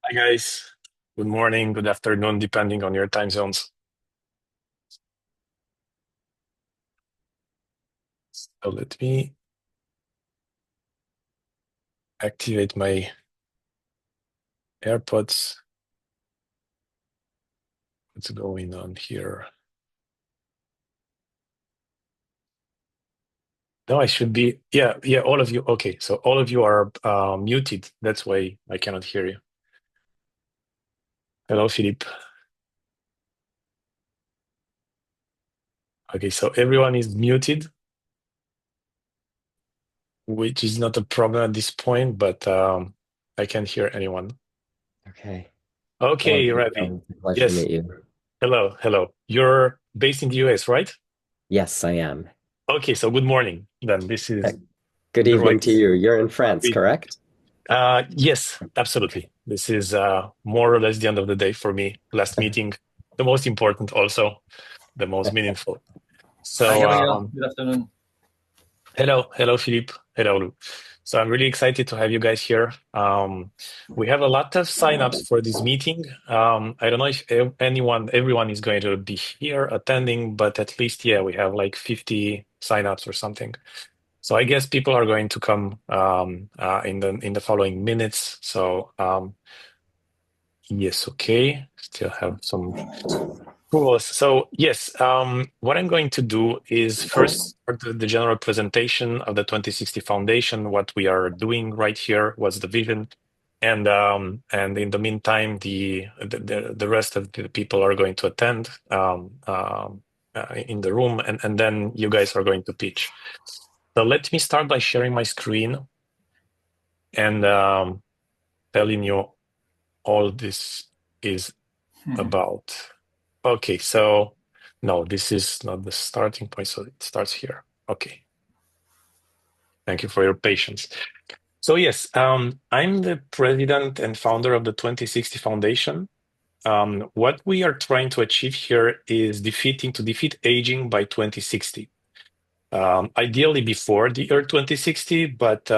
Hi guys. Good morning, good afternoon, depending on your time zones. So let me activate my AirPods. What's going on here? No, I should be. Yeah, all of you. Okay, so all of you are muted. That's why I cannot hear you. Hello, Philippe. Okay, so everyone is muted, which is not a problem at this point, but I can't hear anyone. Okay. Hello, Okay, Ravi. Guillaume. Pleasure to Yes. meet you. Hello. You're based in the US, right? Yes, I am. Okay, so good morning. Then this Uh, is Good the evening right to you. You're in France, reason. correct? Yes, absolutely. This is more or less the end of the day for me. Last meeting, the most important, also the most meaningful. Hi, So, Gabriel. Good afternoon. hello, Philippe. Hello, Lou. So I'm really excited to have you guys here. We have a lot of signups for this meeting. I don't know if everyone is going to be here attending, but at least, yeah, we have like 50 signups or something. So I guess people are going to come in the following minutes. So yes, okay. Still have some tools. So yes, what I'm going to do is first start with the general presentation of the 2060 Foundation, what we are doing right here, what's the vision, and in the meantime, the rest of the people are going to attend in the room, and then you guys are going to pitch. So let me start by sharing my screen and telling you all this is about. Okay, so no, this is not the starting point, so it starts here. Okay, thank you for your patience. So yes, I'm the president and founder of the 2060 Foundation. What we are trying to achieve here is to defeat aging by 2060. Ideally before the year 2060, but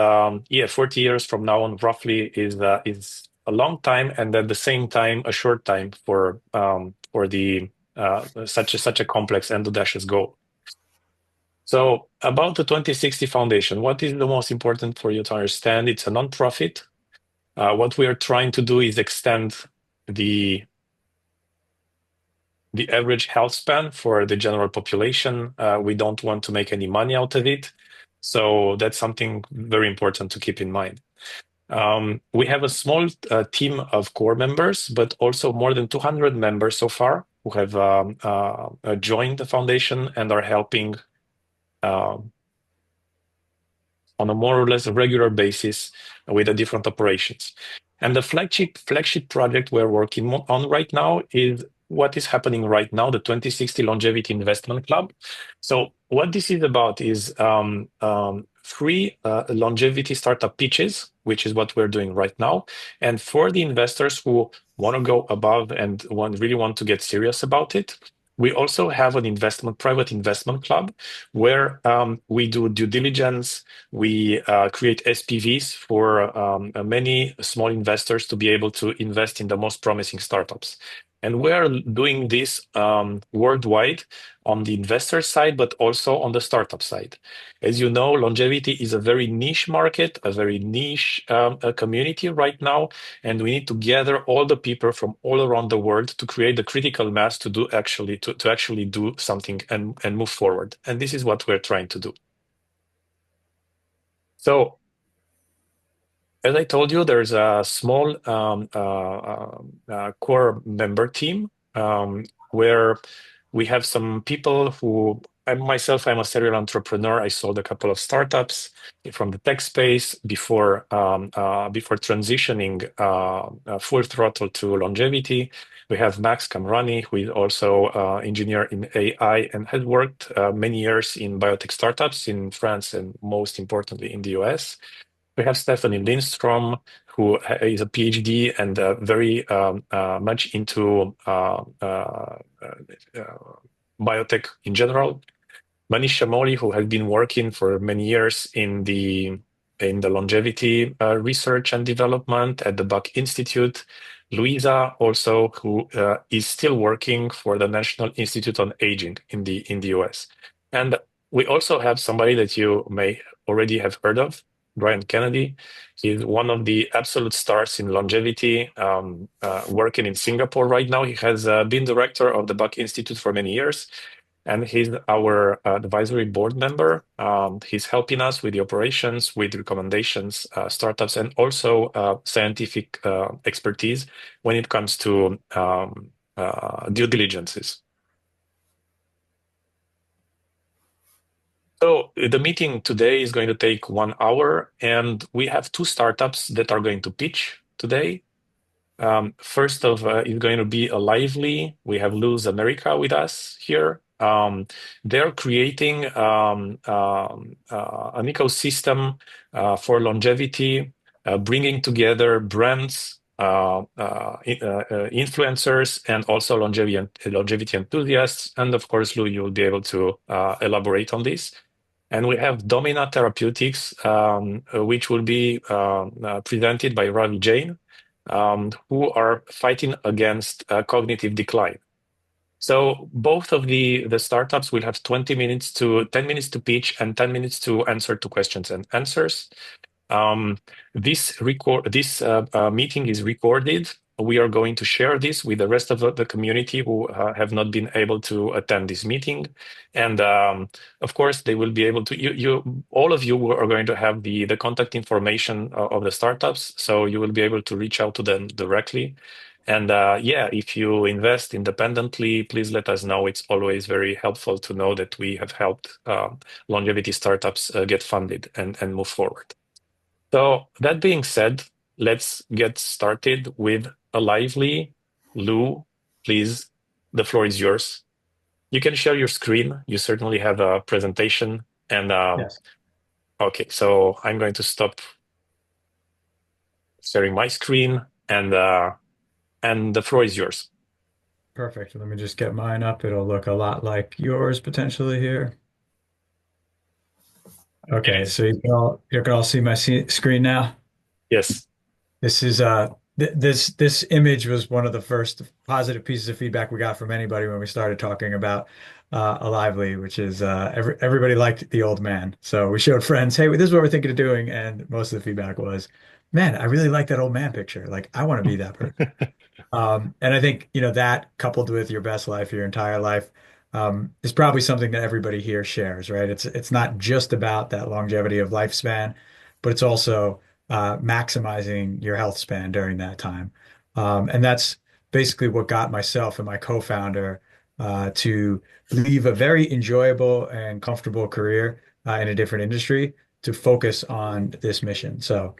yeah, 40 years from now on roughly is a long time, and at the same time a short time for the such a complex and audacious goal. So about the 2060 Foundation, what is the most important for you to understand? It's a nonprofit. What we are trying to do is extend the the average health span for the general population. We don't want to make any money out of it. So that's something very important to keep in mind. We have a small team of core members, but also more than 200 members so far who have joined the foundation and are helping um, on a more or less regular basis with the different operations. And the flagship project we're working on right now is what is happening right now, the 2060 Longevity Investment Club. So what this is about is free longevity startup pitches, which is what we're doing right now. And for the investors who want to go above and really want to get serious about it, we also have an private investment club where we do due diligence. We create SPVs for many small investors to be able to invest in the most promising startups. And we're doing this worldwide on the investor side, but also on the startup side. As you know, longevity is a very niche market, a very niche community right now, and we need to gather all the people from all around the world to create the critical mass to actually do something and move forward. And this is what we're trying to do. So as I told you, there's a small core member team where we have some people who, I'm a serial entrepreneur. I sold a couple of startups from the tech space before transitioning full throttle to longevity. We have Max Kamrani, who is also engineer in AI and has worked many years in biotech startups in France and most importantly in the US. We have Stephanie Lindstrom, who is a PhD and very much into biotech in general. Manish Shamoli, who has been working for many years in the longevity research and development at the Buck Institute. Luisa also, who is still working for the National Institute on Aging in the US. And we also have somebody that you may already have heard of, Brian Kennedy. He's one of the absolute stars in longevity, working in Singapore right now. He has been director of the Buck Institute for many years, and he's our advisory board member. He's helping us with the operations, with recommendations, startups, and also scientific expertise when it comes to due diligences. So the meeting today is going to take 1 hour, and we have two startups that are going to pitch today. First of is going to be a Lively. We have Luz America with us here. They're creating an ecosystem for longevity, bringing together brands, influencers, and also longevity enthusiasts. And of course, Lou, you'll be able to elaborate on this. And we have Domina Therapeutics, which will be presented by Ravi Jain, who are fighting against cognitive decline. So both of the startups will have 20 minutes to 10 minutes to pitch and 10 minutes to answer to questions and answers. This meeting is recorded. We are going to share this with the rest of the community who have not been able to attend this meeting, and of course they will be able to. All of you are going to have the contact information of the startups, so you will be able to reach out to them directly. And yeah, if you invest independently, please let us know. It's always very helpful to know that we have helped longevity startups get funded and move forward. So that being said, let's get started with a lively. Lou, please, the floor is yours. You can share your screen. You certainly have a presentation. And Yes. okay, so I'm going to stop sharing my screen, and the floor is yours. Perfect. Let me just get mine up. It'll look a lot like yours potentially here. It Okay, is. so you can all see my screen now. Yes. This is this image was one of the first positive pieces of feedback we got from anybody when we started talking about Lively, which is everybody liked the old man. So we showed friends, hey, this is what we're thinking of doing, and most of the feedback was, man, I really like that old man picture. Like I want to be that person. And I think, that coupled with your best life, your entire life, is probably something that everybody here shares, right? It's not just about that longevity of lifespan, but it's also maximizing your health span during that time. And that's basically what got myself and my co-founder to leave a very enjoyable and comfortable career in a different industry to focus on this mission. So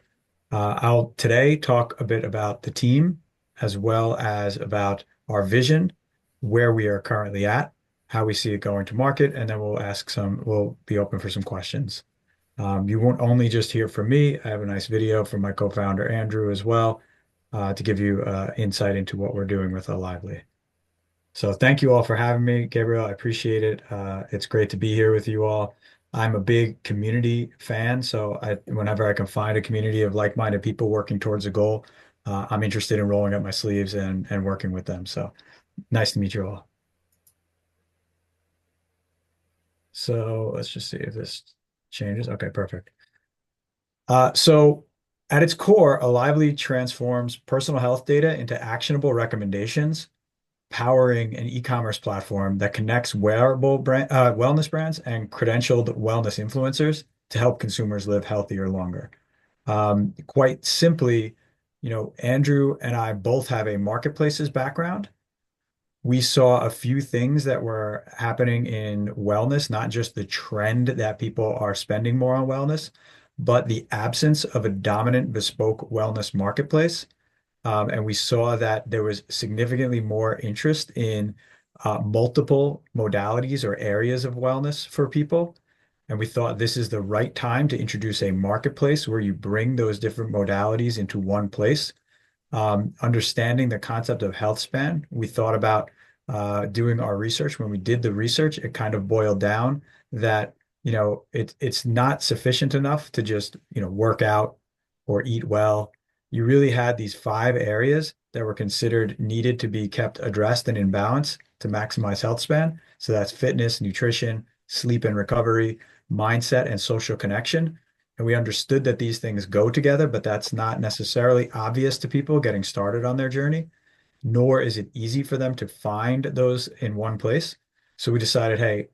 I'll today talk a bit about the team as well as about our vision, where we are currently at, how we see it going to market, and then we'll be open for some questions. You won't only just hear from me. I have a nice video from my co-founder, Andrew, as well, to give you insight into what we're doing with Lively. So thank you all for having me, Gabriel. I appreciate it. It's great to be here with you all. I'm a big community fan, so whenever I can find a community of like-minded people working towards a goal, I'm interested in rolling up my sleeves and working with them. So nice to meet you all. So let's just see if this changes. Okay, perfect. So at its core, Lively transforms personal health data into actionable recommendations, powering an e-commerce platform that connects wellness brands and credentialed wellness influencers to help consumers live healthier longer. Quite simply, Andrew and I both have a marketplaces background. We saw a few things that were happening in wellness, not just the trend that people are spending more on wellness, but the absence of a dominant bespoke wellness marketplace. And we saw that there was significantly more interest in multiple modalities or areas of wellness for people. And we thought this is the right time to introduce a marketplace where you bring those different modalities into one place. Understanding the concept of health span, we thought about doing our research. When we did the research, it kind of boiled down that, it's not sufficient enough to just, work out or eat well you really had these 5 areas that were considered needed to be kept addressed and in balance to maximize health span. So that's fitness, nutrition, sleep and recovery, mindset, and social connection. And we understood that these things go together, but that's not necessarily obvious to people getting started on their journey, nor is it easy for them to find those in one place. So we decided, hey,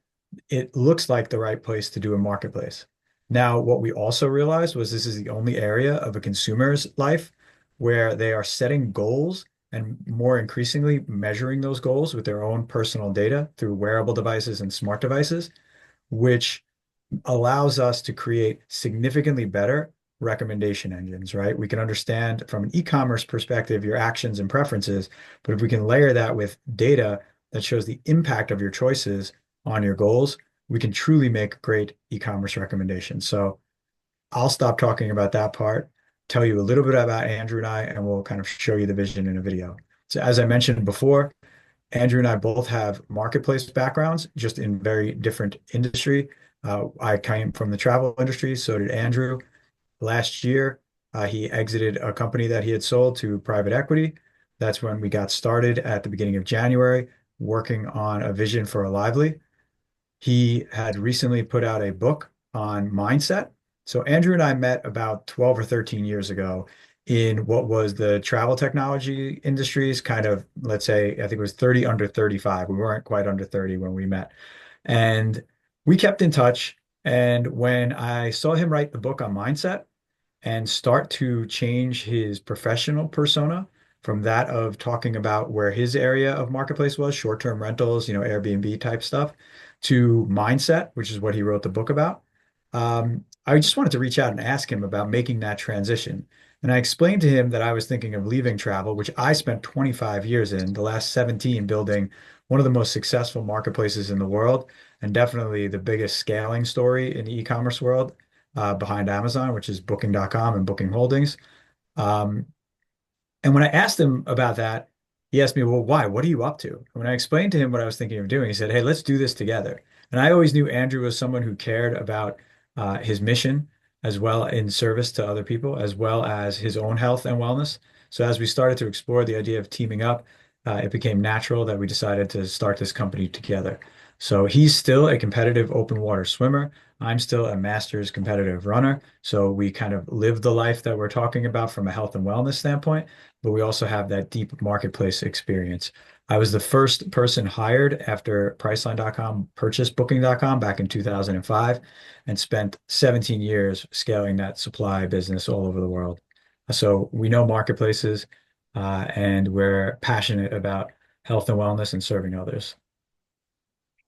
it looks like the right place to do a marketplace. Now, what we also realized was this is the only area of a consumer's life where they are setting goals and more increasingly measuring those goals with their own personal data through wearable devices and smart devices, which allows us to create significantly better recommendation engines, right? We can understand from an e-commerce perspective your actions and preferences, but if we can layer that with data that shows the impact of your choices on your goals, we can truly make great e-commerce recommendations. So I'll stop talking about that part, tell you a little bit about Andrew and I, and we'll kind of show you the vision in a video. So as I mentioned before, Andrew and I both have marketplace backgrounds, just in very different industry. I came from the travel industry, so did Andrew. Last year, he exited a company that he had sold to private equity. That's when we got started at the beginning of January, working on a vision for a Lively. He had recently put out a book on mindset. So Andrew and I met about 12 or 13 years ago in what was the travel technology industries, kind of, let's say, I think it was 30 under 35. We weren't quite under 30 when we met. And we kept in touch. And when I saw him write the book on mindset, and start to change his professional persona from that of talking about where his area of marketplace was, short-term rentals, Airbnb type stuff, to mindset, which is what he wrote the book about. I just wanted to reach out and ask him about making that transition. And I explained to him that I was thinking of leaving travel, which I spent 25 years in, the last 17 building one of the most successful marketplaces in the world, and definitely the biggest scaling story in the e-commerce world behind Amazon, which is Booking.com and Booking Holdings. Um, and when I asked him about that, he asked me, well, why? What are you up to? And when I explained to him what I was thinking of doing, he said, hey, let's do this together. And I always knew Andrew was someone who cared about his mission as well in service to other people, as well as his own health and wellness. So as we started to explore the idea of teaming up, it became natural that we decided to start this company together. So he's still a competitive open water swimmer. I'm still a master's competitive runner. So we kind of live the life that we're talking about from a health and wellness standpoint, but we also have that deep marketplace experience. I was the first person hired after Priceline.com purchased Booking.com back in 2005 and spent 17 years scaling that supply business all over the world. So we know marketplaces and we're passionate about health and wellness and serving others.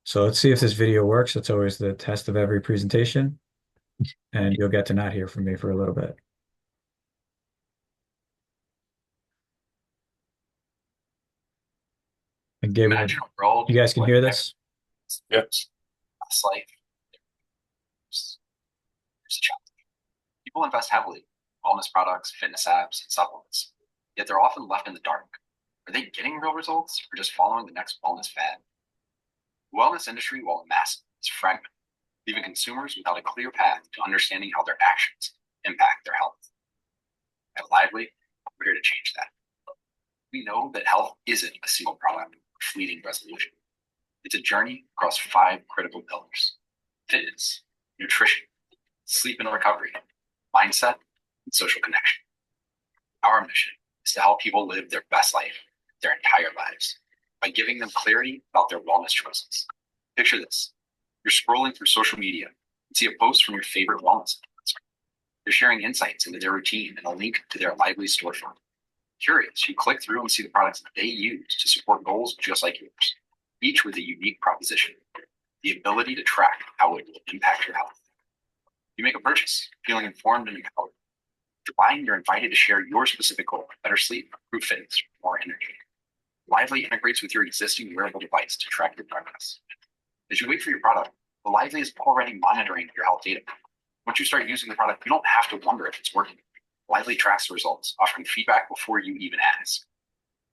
So let's see if this video works. That's always the test of every presentation, and you'll get to not hear from me for a little bit. And Gabriel, Imagine a world you guys can where hear this? Yes. it's like there's a challenge. People invest heavily in wellness products, fitness apps, and supplements, yet they're often left in the dark. Are they getting real results or just following the next wellness fad? The wellness industry, while massive, is fragmented, leaving consumers without a clear path to understanding how their actions impact their health. At Lively, we're here to change that. We know that health isn't a single product or fleeting resolution. It's a journey across 5 critical pillars: fitness, nutrition, sleep and recovery, mindset, and social connection. Our mission is to help people live their best life, their entire lives, by giving them clarity about their wellness choices. Picture this. You're scrolling through social media and see a post from your favorite wellness influencer. They're sharing insights into their routine and a link to their Lively storefront. Curious, you click through and see the products that they use to support goals just like yours, each with a unique proposition, the ability to track how it will impact your health. You make a purchase, feeling informed and empowered. After buying, you're invited to share your specific goal: better sleep, improved fitness, more energy. Lively integrates with your existing wearable device to track your progress. As you wait for your product, the Lively is already monitoring your health data. Once you start using the product, you don't have to wonder if it's working. Lively tracks the results, offering feedback before you even ask.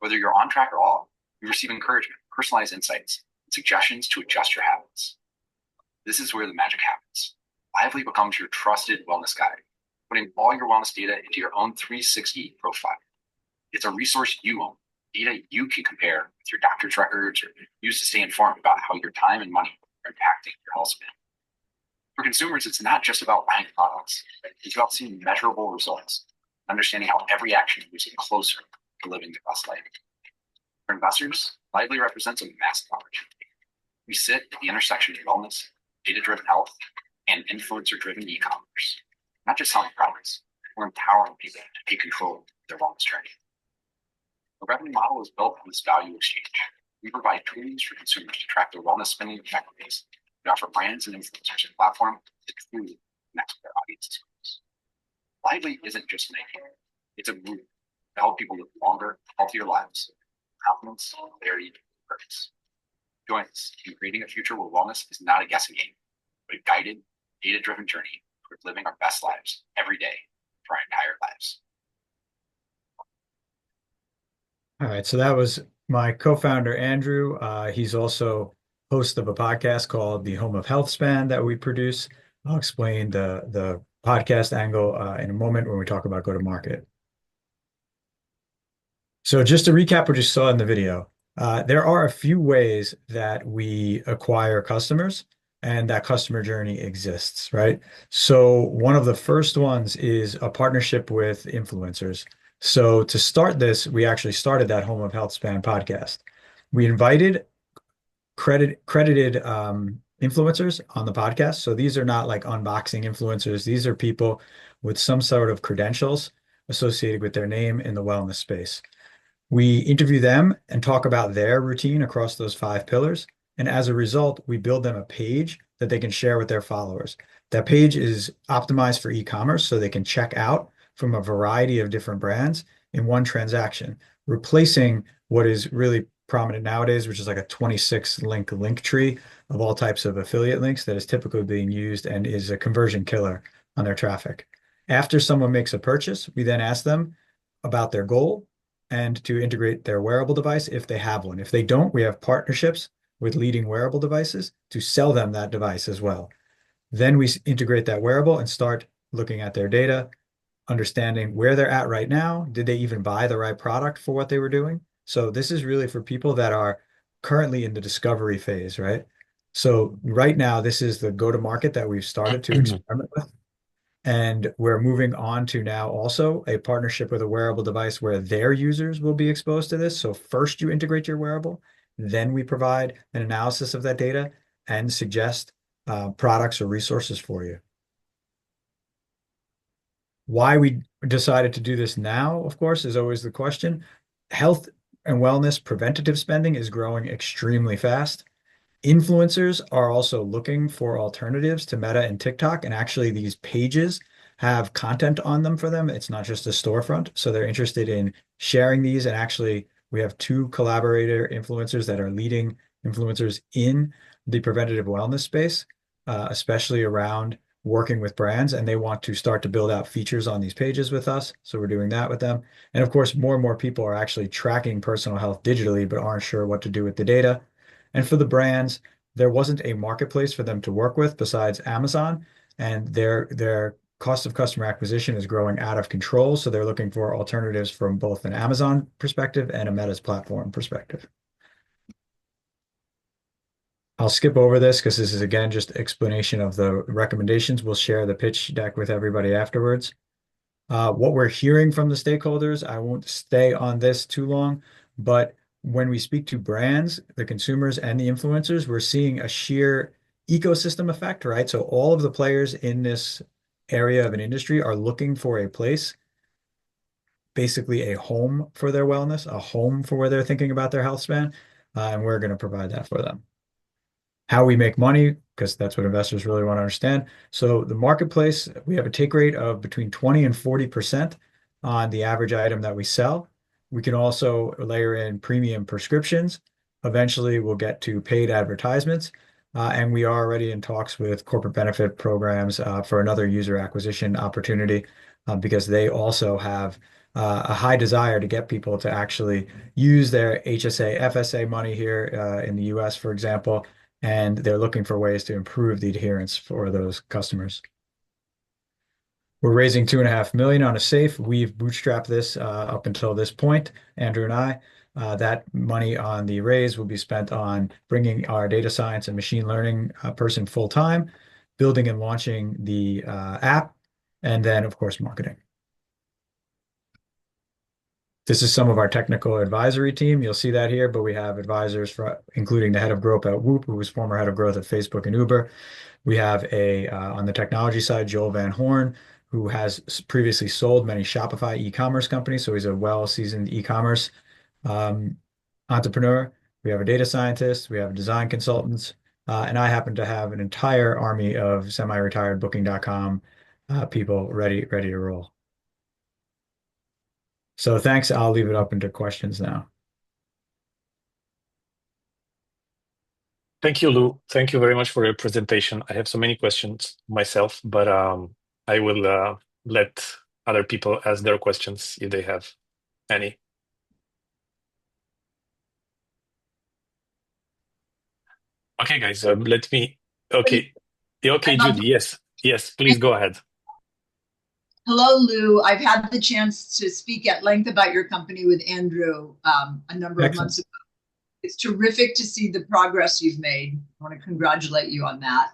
Whether you're on track or off, you receive encouragement, personalized insights, and suggestions to adjust your habits. This is where the magic happens. Lively becomes your trusted wellness guide, putting all your wellness data into your own 360 profile. It's a resource you own, data you can compare with your doctor's records or use to stay informed about how your time and money are impacting your health span. For consumers, it's not just about buying products. It's about seeing measurable results, understanding how every action moves you closer to living the best life. For investors, Lively represents a massive opportunity. We sit at the intersection of wellness, data-driven health, and influencer-driven e-commerce. Not just selling products, we're empowering people to take control of their wellness journey. The revenue model is built on this value exchange. We provide tools for consumers to track their wellness spending effectiveness. We offer brands and influencers a platform to truly connect with their audiences. Lively isn't just an idea. It's a movement to help people live longer, healthier lives, with confidence, clarity, and purpose. Join us in creating a future where wellness is not a guessing game, but a guided, data-driven journey toward living our best lives every day for our entire lives. All right, so that was my co-founder, Andrew. He's also host of a podcast called The Home of Health Span that we produce. I'll explain the podcast angle in a moment when we talk about go-to-market. So just to recap what you saw in the video, there are a few ways that we acquire customers and that customer journey exists, right? So one of the first ones is a partnership with influencers. So to start this, we actually started that Home of Health Span podcast. We invited credited influencers on the podcast. So these are not like unboxing influencers. These are people with some sort of credentials associated with their name in the wellness space. We interview them and talk about their routine across those 5 pillars. And as a result, we build them a page that they can share with their followers. That page is optimized for e-commerce so they can check out from a variety of different brands in one transaction, replacing what is really prominent nowadays, which is like a 26 link tree of all types of affiliate links that is typically being used and is a conversion killer on their traffic. After someone makes a purchase, we then ask them about their goal and to integrate their wearable device if they have one. If they don't, we have partnerships with leading wearable devices to sell them that device as well. Then we integrate that wearable and start looking at their data, understanding where they're at right now. Did they even buy the right product for what they were doing? So this is really for people that are currently in the discovery phase, right? So right now, this is the go-to-market that we've started to experiment with. And we're moving on to now also a partnership with a wearable device where their users will be exposed to this. So first you integrate your wearable, then we provide an analysis of that data and suggest products or resources for you. Why we decided to do this now, of course, is always the question. Health and wellness preventative spending is growing extremely fast. Influencers are also looking for alternatives to Meta and TikTok, and actually these pages have content on them for them. It's not just a storefront. So they're interested in sharing these. And actually, we have 2 collaborator influencers that are leading influencers in the preventative wellness space, especially around working with brands, and they want to start to build out features on these pages with us. So we're doing that with them. And of course, more and more people are actually tracking personal health digitally, but aren't sure what to do with the data. And for the brands, there wasn't a marketplace for them to work with besides Amazon, and their cost of customer acquisition is growing out of control. So they're looking for alternatives from both an Amazon perspective and a Meta's platform perspective. I'll skip over this because this is, again, just explanation of the recommendations. We'll share the pitch deck with everybody afterwards. What we're hearing from the stakeholders, I won't stay on this too long, but when we speak to brands, the consumers, and the influencers, we're seeing a sheer ecosystem effect, right? So all of the players in this area of an industry are looking for a place, basically a home for their wellness, a home for where they're thinking about their health span, and we're going to provide that for them. How we make money, because that's what investors really want to understand. So the marketplace, we have a take rate of between 20 and 40% on the average item that we sell. We can also layer in premium prescriptions. Eventually, we'll get to paid advertisements. And we are already in talks with corporate benefit programs for another user acquisition opportunity because they also have a high desire to get people to actually use their HSA, FSA money here in the US, for example, and they're looking for ways to improve the adherence for those customers. We're raising 2.5 million on a safe. We've bootstrapped this up until this point, Andrew and I. That money on the raise will be spent on bringing our data science and machine learning person full time, building and launching the app, and then, of course, marketing. This is some of our technical advisory team. You'll see that here, but we have advisors including the head of growth at Whoop, who was former head of growth at Facebook and Uber. We have on the technology side, Joel Van Horn, who has previously sold many Shopify e-commerce companies. So he's a well-seasoned e-commerce entrepreneur. We have a data scientist. We have design consultants. And I happen to have an entire army of semi-retired Booking.com people ready to roll. So thanks. I'll leave it open to questions now. Thank you, Lou. Thank you very much for your presentation. I have so many questions myself, but I will let other people ask their questions if they have any. Okay, guys, let me. Okay, okay, Judy. Yes, please go ahead. Hello, Lou. I've had the chance to speak at length about your company with Andrew a number of months ago. It's terrific to see the progress you've made. I want to congratulate you on that.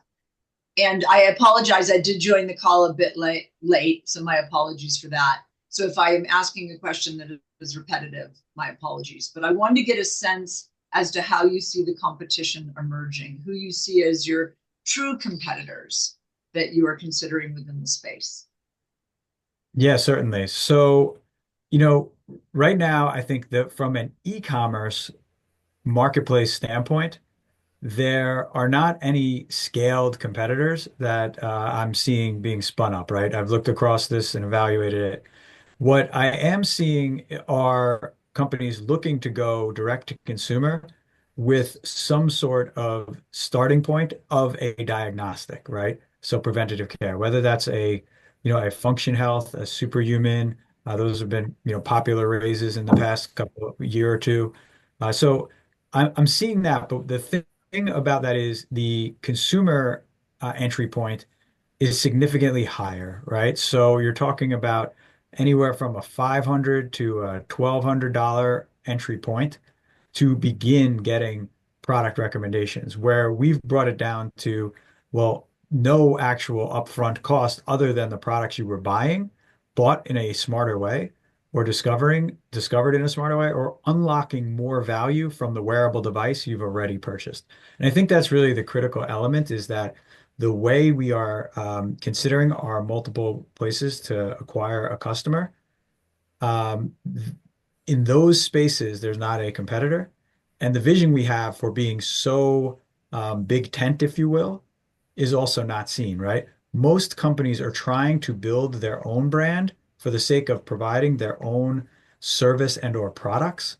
And I apologize, I did join the call a bit late, so my apologies for that. So if I am asking a question that is repetitive, my apologies. But I wanted to get a sense as to how you see the competition emerging, who you see as your true competitors that you are considering within the space. Yeah, certainly. So, right now, I think that from an e-commerce marketplace standpoint, there are not any scaled competitors that I'm seeing being spun up, right? I've looked across this and evaluated it. What I am seeing are companies looking to go direct to consumer with some sort of starting point of a diagnostic, right? So preventative care, whether that's a function health, a superhuman, those have been, popular raises in the past couple of year or two. So I'm seeing that, but the thing about that is the consumer entry point is significantly higher, right? So you're talking about anywhere from a $500 to a $1,200 entry point to begin getting product recommendations, where we've brought it down to, well, no actual upfront cost other than the products you were buying, bought in a smarter way, or discovered in a smarter way, or unlocking more value from the wearable device you've already purchased. And I think that's really the critical element, is that the way we are considering our multiple places to acquire a customer, um, in those spaces, there's not a competitor. And the vision we have for being so big tent, if you will, is also not seen, right? Most companies are trying to build their own brand for the sake of providing their own service and or products.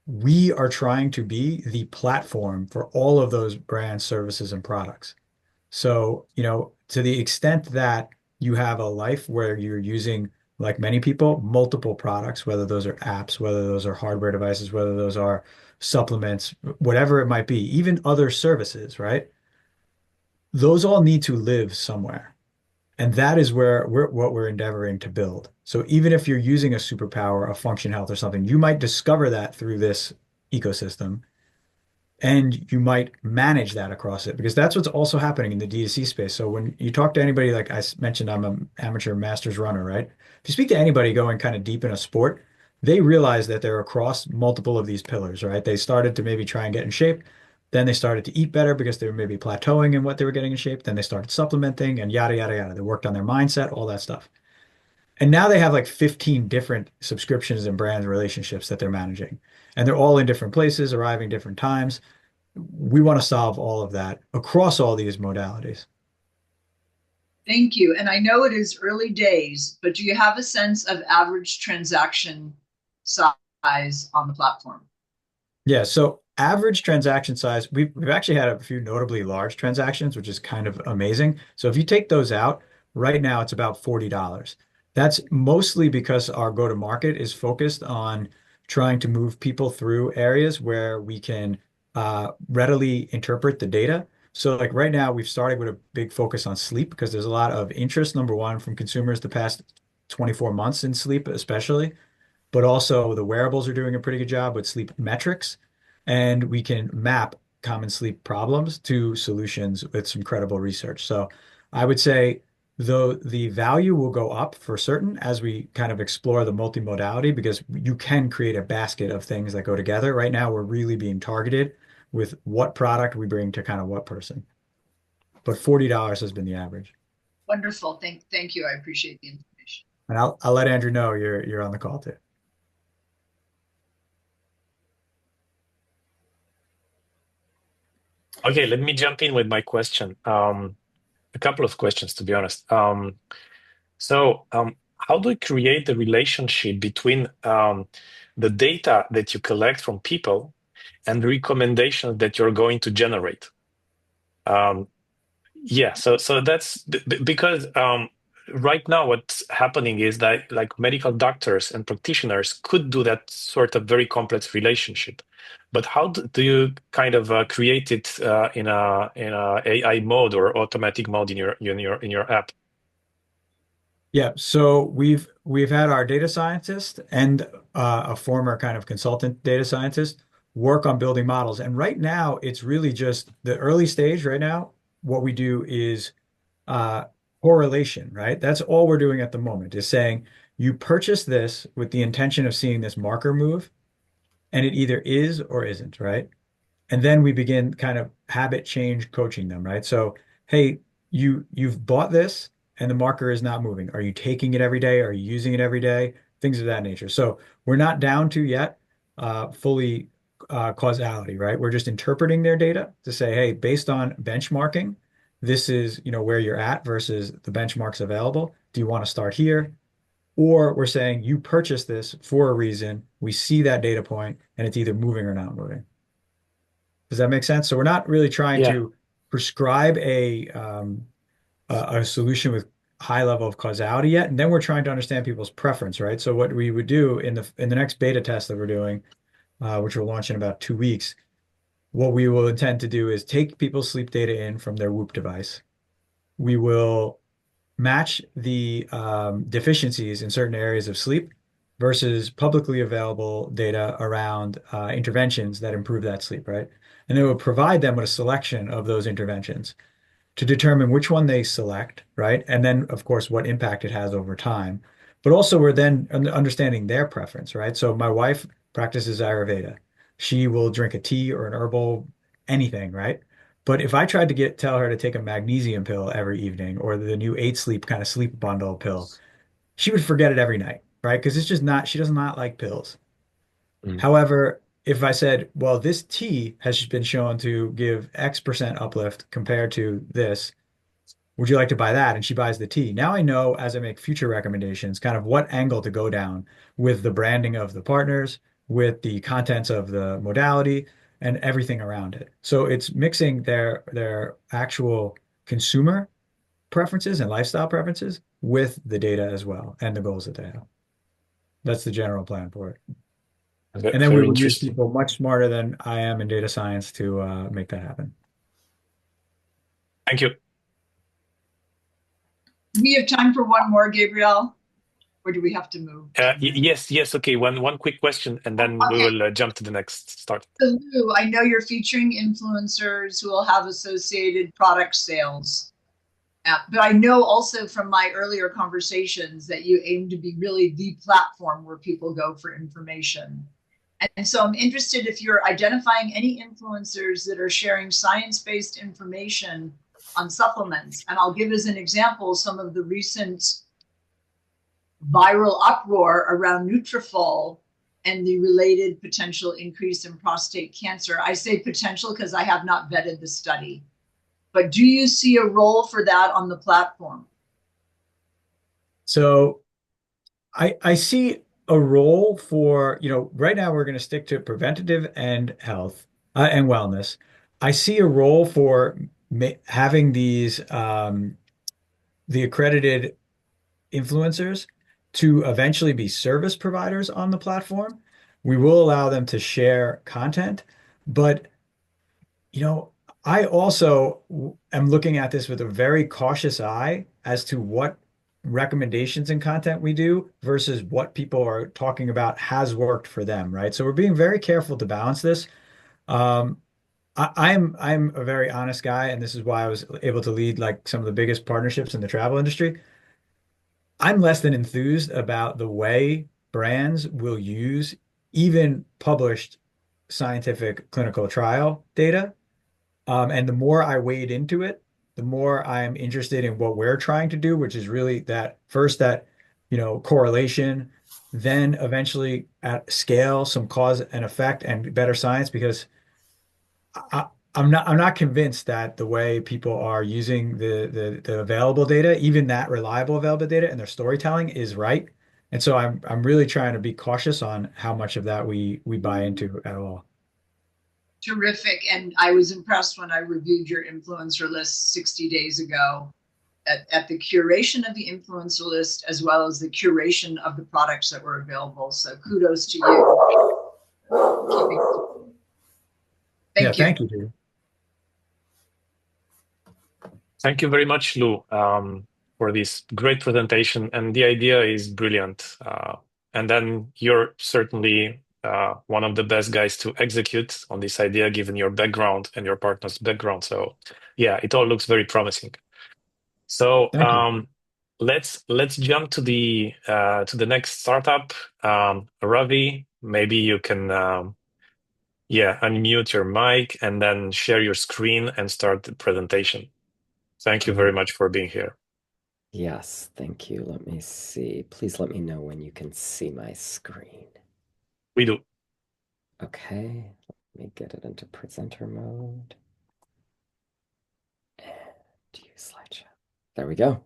We are trying to be the platform for all of those brand services and products. So, to the extent that you have a life where you're using, like many people, multiple products, whether those are apps, whether those are hardware devices, whether those are supplements, whatever it might be, even other services, right? Those all need to live somewhere. And that is what we're endeavoring to build. So even if you're using a superpower, a function health or something, you might discover that through this ecosystem, and you might manage that across it, because that's what's also happening in the D2C space. So when you talk to anybody, like I mentioned, I'm an amateur masters runner, right? If you speak to anybody going kind of deep in a sport, they realize that they're across multiple of these pillars, right? They started to maybe try and get in shape. Then they started to eat better because they were maybe plateauing in what they were getting in shape. Then they started supplementing and yada, yada, yada. They worked on their mindset, all that stuff. And now they have like 15 different subscriptions and brand relationships that they're managing. And they're all in different places, arriving different times. We want to solve all of that across all these modalities. Thank you. And I know it is early days, but do you have a sense of average transaction size on the platform? Yeah, so average transaction size, we've actually had a few notably large transactions, which is kind of amazing. So if you take those out, right now it's about $40. That's mostly because our go-to-market is focused on trying to move people through areas where we can readily interpret the data. So like right now, we've started with a big focus on sleep because there's a lot of interest, number one, from consumers the past 24 months in sleep, especially. But also the wearables are doing a pretty good job with sleep metrics, and we can map common sleep problems to solutions with some credible research. So I would say the value will go up for certain as we kind of explore the multimodality because you can create a basket of things that go together. Right now, we're really being targeted with what product we bring to kind of what person. But $40 has been the average. Wonderful. Thank you. I appreciate the information. And I'll let Andrew know you're on the call too. Okay, let me jump in with my question. A couple of questions, to be honest. How do you create the relationship between the data that you collect from people and the recommendations that you're going to generate? Yeah, so that's because right now what's happening is that like medical doctors and practitioners could do that sort of very complex relationship, but how do you kind of create it in a AI mode or automatic mode in your app? Yeah, so we've had our data scientist and a former kind of consultant data scientist work on building models. And right now, it's really just the early stage. Right now, what we do is uh, correlation, right? That's all we're doing at the moment is saying you purchase this with the intention of seeing this marker move, and it either is or isn't, right? And then we begin kind of habit change coaching them, right? So, hey, you've bought this and the marker is not moving. Are you taking it every day? Are you using it every day? Things of that nature. So we're not down to yet fully causality, right? We're just interpreting their data to say, hey, based on benchmarking, this is, where you're at versus the benchmarks available. Do you want to start here? Or we're saying you purchased this for a reason. We see that data point and it's either moving or not moving. Does that make sense? So we're not really trying Yeah, to prescribe a solution with high level of causality yet, and then we're trying to understand people's preference, right? So what we would do in the next beta test that we're doing, which we'll launch in about 2 weeks, what we will intend to do is take people's sleep data in from their Whoop device. We will match the deficiencies in certain areas of sleep versus publicly available data around interventions that improve that sleep, right? And it will provide them with a selection of those interventions to determine which one they select, right? And then, of course, what impact it has over time. But also, we're then understanding their preference, right? So my wife practices Ayurveda. She will drink a tea or an herbal anything, right? But if I tried to tell her to take a magnesium pill every evening or the new 8 sleep kind of sleep bundle pill, she would forget it every night, right? Because it's just not, she does not like pills. mm, However, if I said, well, this tea has been shown to give X% uplift compared to this, would you like to buy that? And she buys the tea. Now I know as I make future recommendations, kind of what angle to go down with the branding of the partners, with the contents of the modality, and everything around it. So it's mixing their actual consumer preferences and lifestyle preferences with the data as well and the goals that they have. That's the general plan for it. And then we very will use interesting. people much smarter than I am in data science to make that happen. Thank you. We have time for one more, Gabrielle, or do we have to move? Yes. Okay. One quick question, and then we Okay. will jump to the next start. So Lou, I know you're featuring influencers who will have associated product sales. But I know also from my earlier conversations that you aim to be really the platform where people go for information. And so I'm interested if you're identifying any influencers that are sharing science-based information on supplements. And I'll give as an example some of the recent viral uproar around Nutrafol and the related potential increase in prostate cancer. I say potential because I have not vetted the study. But do you see a role for that on the platform? So I see a role for, right now we're going to stick to preventative and health and wellness. I see a role for having the accredited influencers to eventually be service providers on the platform. We will allow them to share content, but, you know, I also am looking at this with a very cautious eye as to what recommendations and content we do versus what people are talking about has worked for them, right? So we're being very careful to balance this. Um, I'm a very honest guy, and this is why I was able to lead like some of the biggest partnerships in the travel industry. I'm less than enthused about the way brands will use even published scientific clinical trial data. And the more I wade into it, the more I'm interested in what we're trying to do, which is really that first that, correlation, then eventually at scale, some cause and effect and better science, because I, I'm not convinced that the way people are using the available data, even that reliable available data and their storytelling is right. And so I'm really trying to be cautious on how much of that we buy into at all. Terrific. And I was impressed when I reviewed your influencer list 60 days ago at the curation of the influencer list as well as the curation of the products that were available. So kudos to you. Yeah, Thank you. thank you, dude. Thank you very much, Lou, for this great presentation. And the idea is brilliant. And then you're certainly one of the best guys to execute on this idea, given your background and your partner's background. So, yeah, it all looks very promising. So, Thank you. let's jump to the next startup. Ravi, maybe you can unmute your mic and then share your screen and start the presentation. Thank you very much for being here. Yes, thank you. Let me see. Please let me know when you can see my screen. We do. Okay, let me get it into presenter mode. And use slideshow. There we go.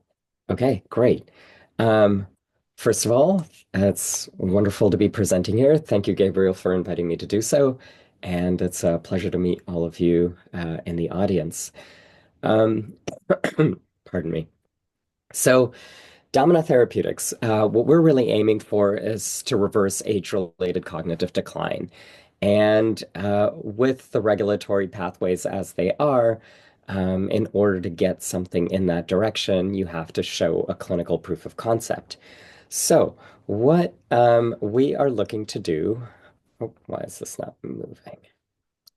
Okay, great. First of all, it's wonderful to be presenting here. Thank you, Gabriel, for inviting me to do so. And it's a pleasure to meet all of you in the audience. Um, pardon me. So, Domina Therapeutics, what we're really aiming for is to reverse age-related cognitive decline. And with the regulatory pathways as they are, in order to get something in that direction, you have to show a clinical proof of concept. So, what we are looking to do, oh, why is this not moving?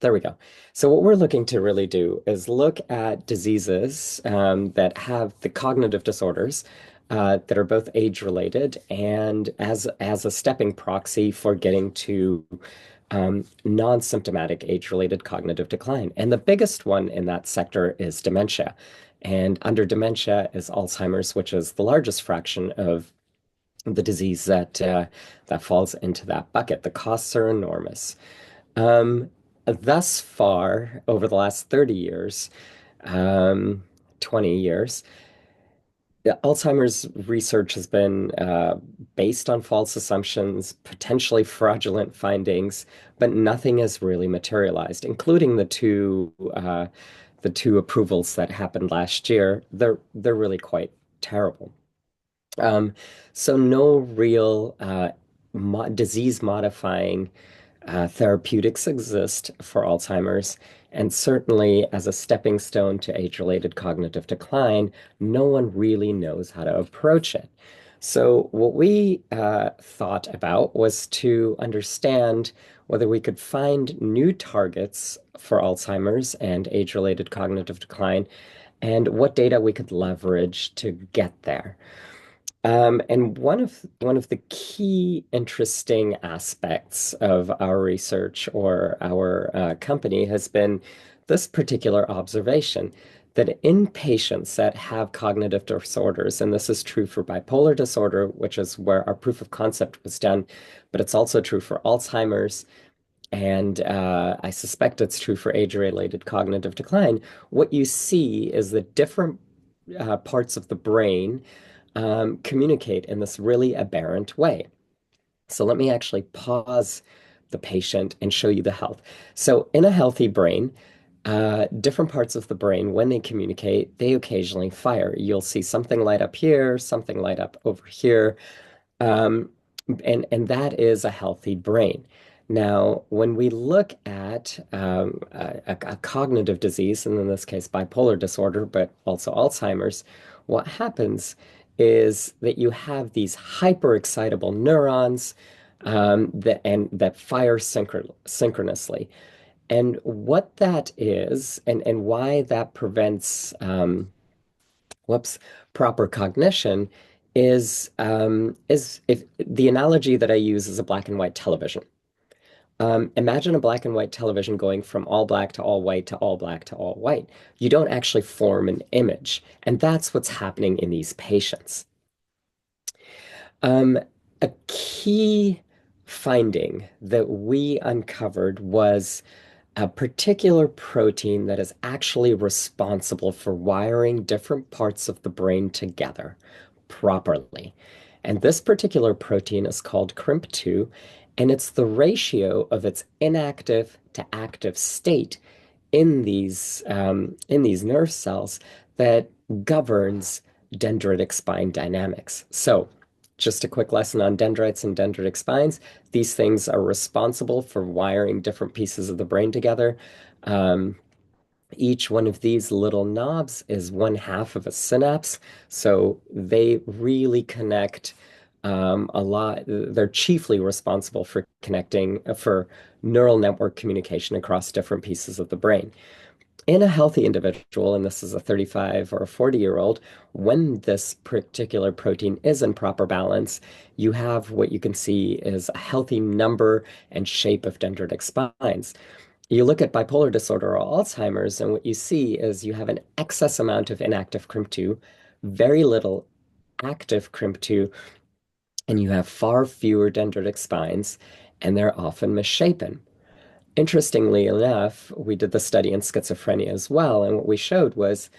There we go. So what we're looking to really do is look at diseases that have the cognitive disorders that are both age-related and as a stepping proxy for getting to non-symptomatic age-related cognitive decline. And the biggest one in that sector is dementia. And under dementia is Alzheimer's, which is the largest fraction of the disease that falls into that bucket. The costs are enormous. Um, Thus far, over the last 30 years, 20 years, Alzheimer's research has been based on false assumptions, potentially fraudulent findings, but nothing has really materialized, including the two approvals that happened last year. They're really quite terrible. So no real mo disease-modifying therapeutics exist for Alzheimer's, and certainly as a stepping stone to age-related cognitive decline, no one really knows how to approach it. So what we thought about was to understand whether we could find new targets for Alzheimer's and age-related cognitive decline, and what data we could leverage to get there. And one of the key interesting aspects of our research or our company has been this particular observation that in patients that have cognitive disorders, and this is true for bipolar disorder, which is where our proof of concept was done, but it's also true for Alzheimer's, and I suspect it's true for age-related cognitive decline. What you see is that different parts of the brain communicate in this really aberrant way. So let me actually pause the patient and show you the health. So in a healthy brain, different parts of the brain, when they communicate, they occasionally fire. You'll see something light up here, something light up over here, um, and that is a healthy brain. Now, when we look at a cognitive disease, and in this case, bipolar disorder, but also Alzheimer's, what happens is that you have these hyperexcitable neurons that fire synchronously. And what that is, and why that prevents whoops, proper cognition is if the analogy that I use is a black and white television. Imagine a black and white television going from all black to all white to all black to all white. You don't actually form an image, and that's what's happening in these patients. Um, a key finding that we uncovered was a particular protein that is actually responsible for wiring different parts of the brain together properly. And this particular protein is called CRIMP2, and it's the ratio of its inactive to active state in these nerve cells that governs dendritic spine dynamics. So, just a quick lesson on dendrites and dendritic spines. These things are responsible for wiring different pieces of the brain together. Um, each one of these little knobs is one half of a synapse, so they really connect a lot. They're chiefly responsible for connecting for neural network communication across different pieces of the brain. In a healthy individual, and this is a 35 or a 40-year-old, when this particular protein is in proper balance, you have what you can see is a healthy number and shape of dendritic spines. You look at bipolar disorder or Alzheimer's, and what you see is you have an excess amount of inactive CRIMP2, very little active CRIMP2, and you have far fewer dendritic spines, and they're often misshapen. Interestingly enough, we did the study in schizophrenia as well, and what we showed was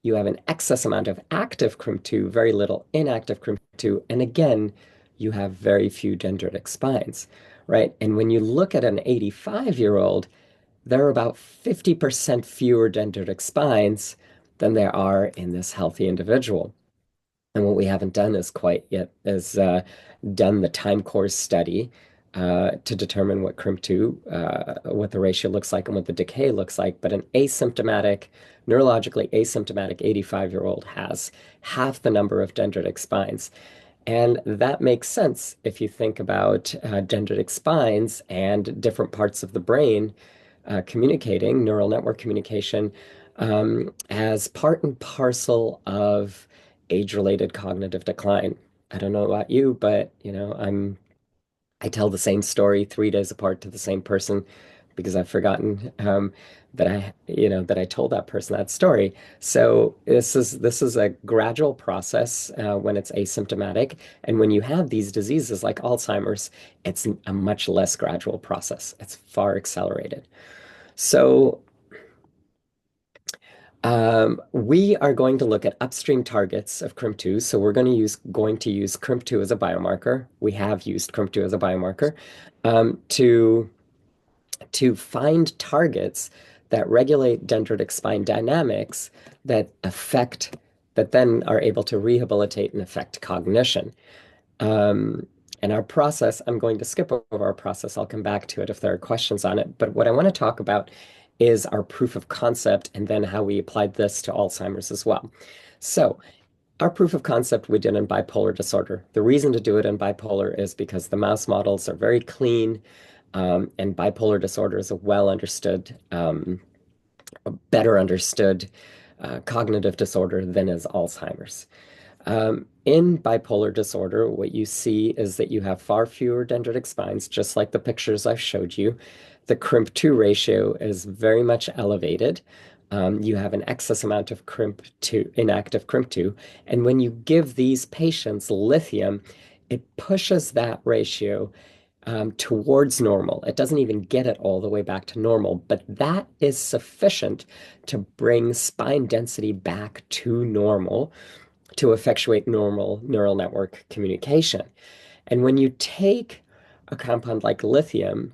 you have an excess amount of active CRIM2, very little inactive CRIM2, and again, you have very few dendritic spines, right? And when you look at an 85-year-old, there are about 50% fewer dendritic spines than there are in this healthy individual. And what we haven't done is quite yet is done the time course study to determine what CRIMP2, what the ratio looks like and what the decay looks like. But an asymptomatic, neurologically asymptomatic 85-year-old has half the number of dendritic spines. And that makes sense if you think about dendritic spines and different parts of the brain communicating, neural network communication, as part and parcel of age-related cognitive decline. I don't know about you, but I tell the same story 3 days apart to the same person because I've forgotten that I told that person that story. So this is a gradual process when it's asymptomatic, and when you have these diseases like Alzheimer's, it's a much less gradual process. It's far accelerated. So we are going to look at upstream targets of CRIMP2. So we're going to use CRIMP2 as a biomarker. We have used CRIMP2 as a biomarker to find targets that regulate dendritic spine dynamics that then are able to rehabilitate and affect cognition. Um, and our process, I'm going to skip over our process. I'll come back to it if there are questions on it. But what I want to talk about is our proof of concept and then how we applied this to Alzheimer's as well. So our proof of concept we did in bipolar disorder. The reason to do it in bipolar is because the mouse models are very clean, and bipolar disorder is a well understood, a better understood cognitive disorder than is Alzheimer's. In bipolar disorder, what you see is that you have far fewer dendritic spines, just like the pictures I've showed you. The CRIMP2 ratio is very much elevated. You have an excess amount of CRIMP2, inactive CRIMP2, and when you give these patients lithium, it pushes that ratio towards normal. It doesn't even get it all the way back to normal, but that is sufficient to bring spine density back to normal to effectuate normal neural network communication. And when you take a compound like lithium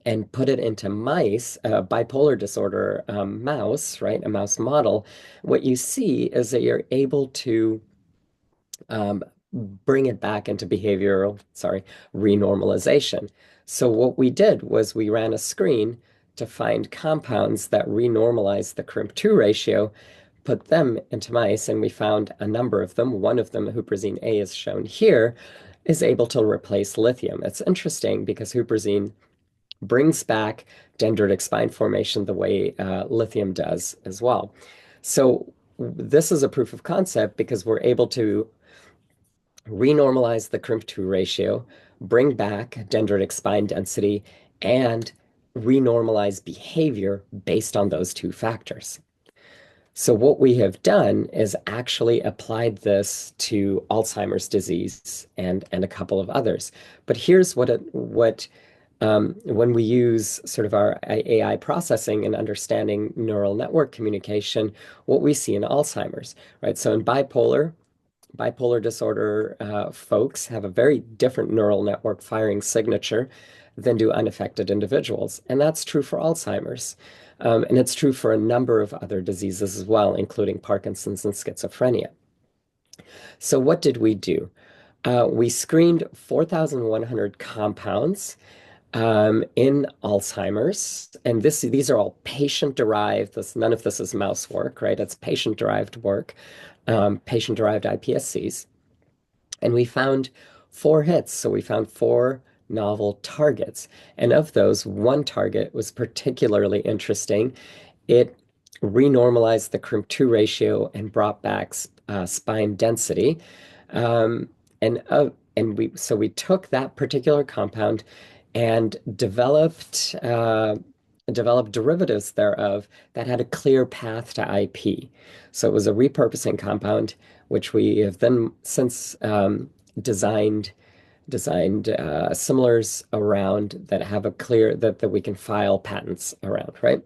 and put it into mice, a bipolar disorder mouse, right, a mouse model, what you see is that you're able to um, bring it back into renormalization. So what we did was we ran a screen to find compounds that renormalized the CRIMP2 ratio, put them into mice, and we found a number of them. One of them, huperzine A, is shown here, is able to replace lithium. It's interesting because huperzine brings back dendritic spine formation the way lithium does as well. So this is a proof of concept because we're able to renormalize the CRIMP2 ratio, bring back dendritic spine density, and renormalize behavior based on those two factors. So what we have done is actually applied this to Alzheimer's disease and a couple of others. But here's when we use sort of our AI processing and understanding neural network communication, what we see in Alzheimer's, right? So in bipolar disorder, folks have a very different neural network firing signature than do unaffected individuals. And that's true for Alzheimer's. And it's true for a number of other diseases as well, including Parkinson's and schizophrenia. So what did we do? We screened 4,100 compounds in Alzheimer's, and these are all patient-derived. None of this is mouse work, right? It's patient-derived work, patient-derived iPSCs. And we found 4 hits. So we found 4 novel targets. And of those, one target was particularly interesting. It renormalized the CRIMP2 ratio and brought back spine density. Um, and we took that particular compound and developed derivatives thereof that had a clear path to IP. So it was a repurposing compound, which we have then since designed similars around that have a clear that we can file patents around, right?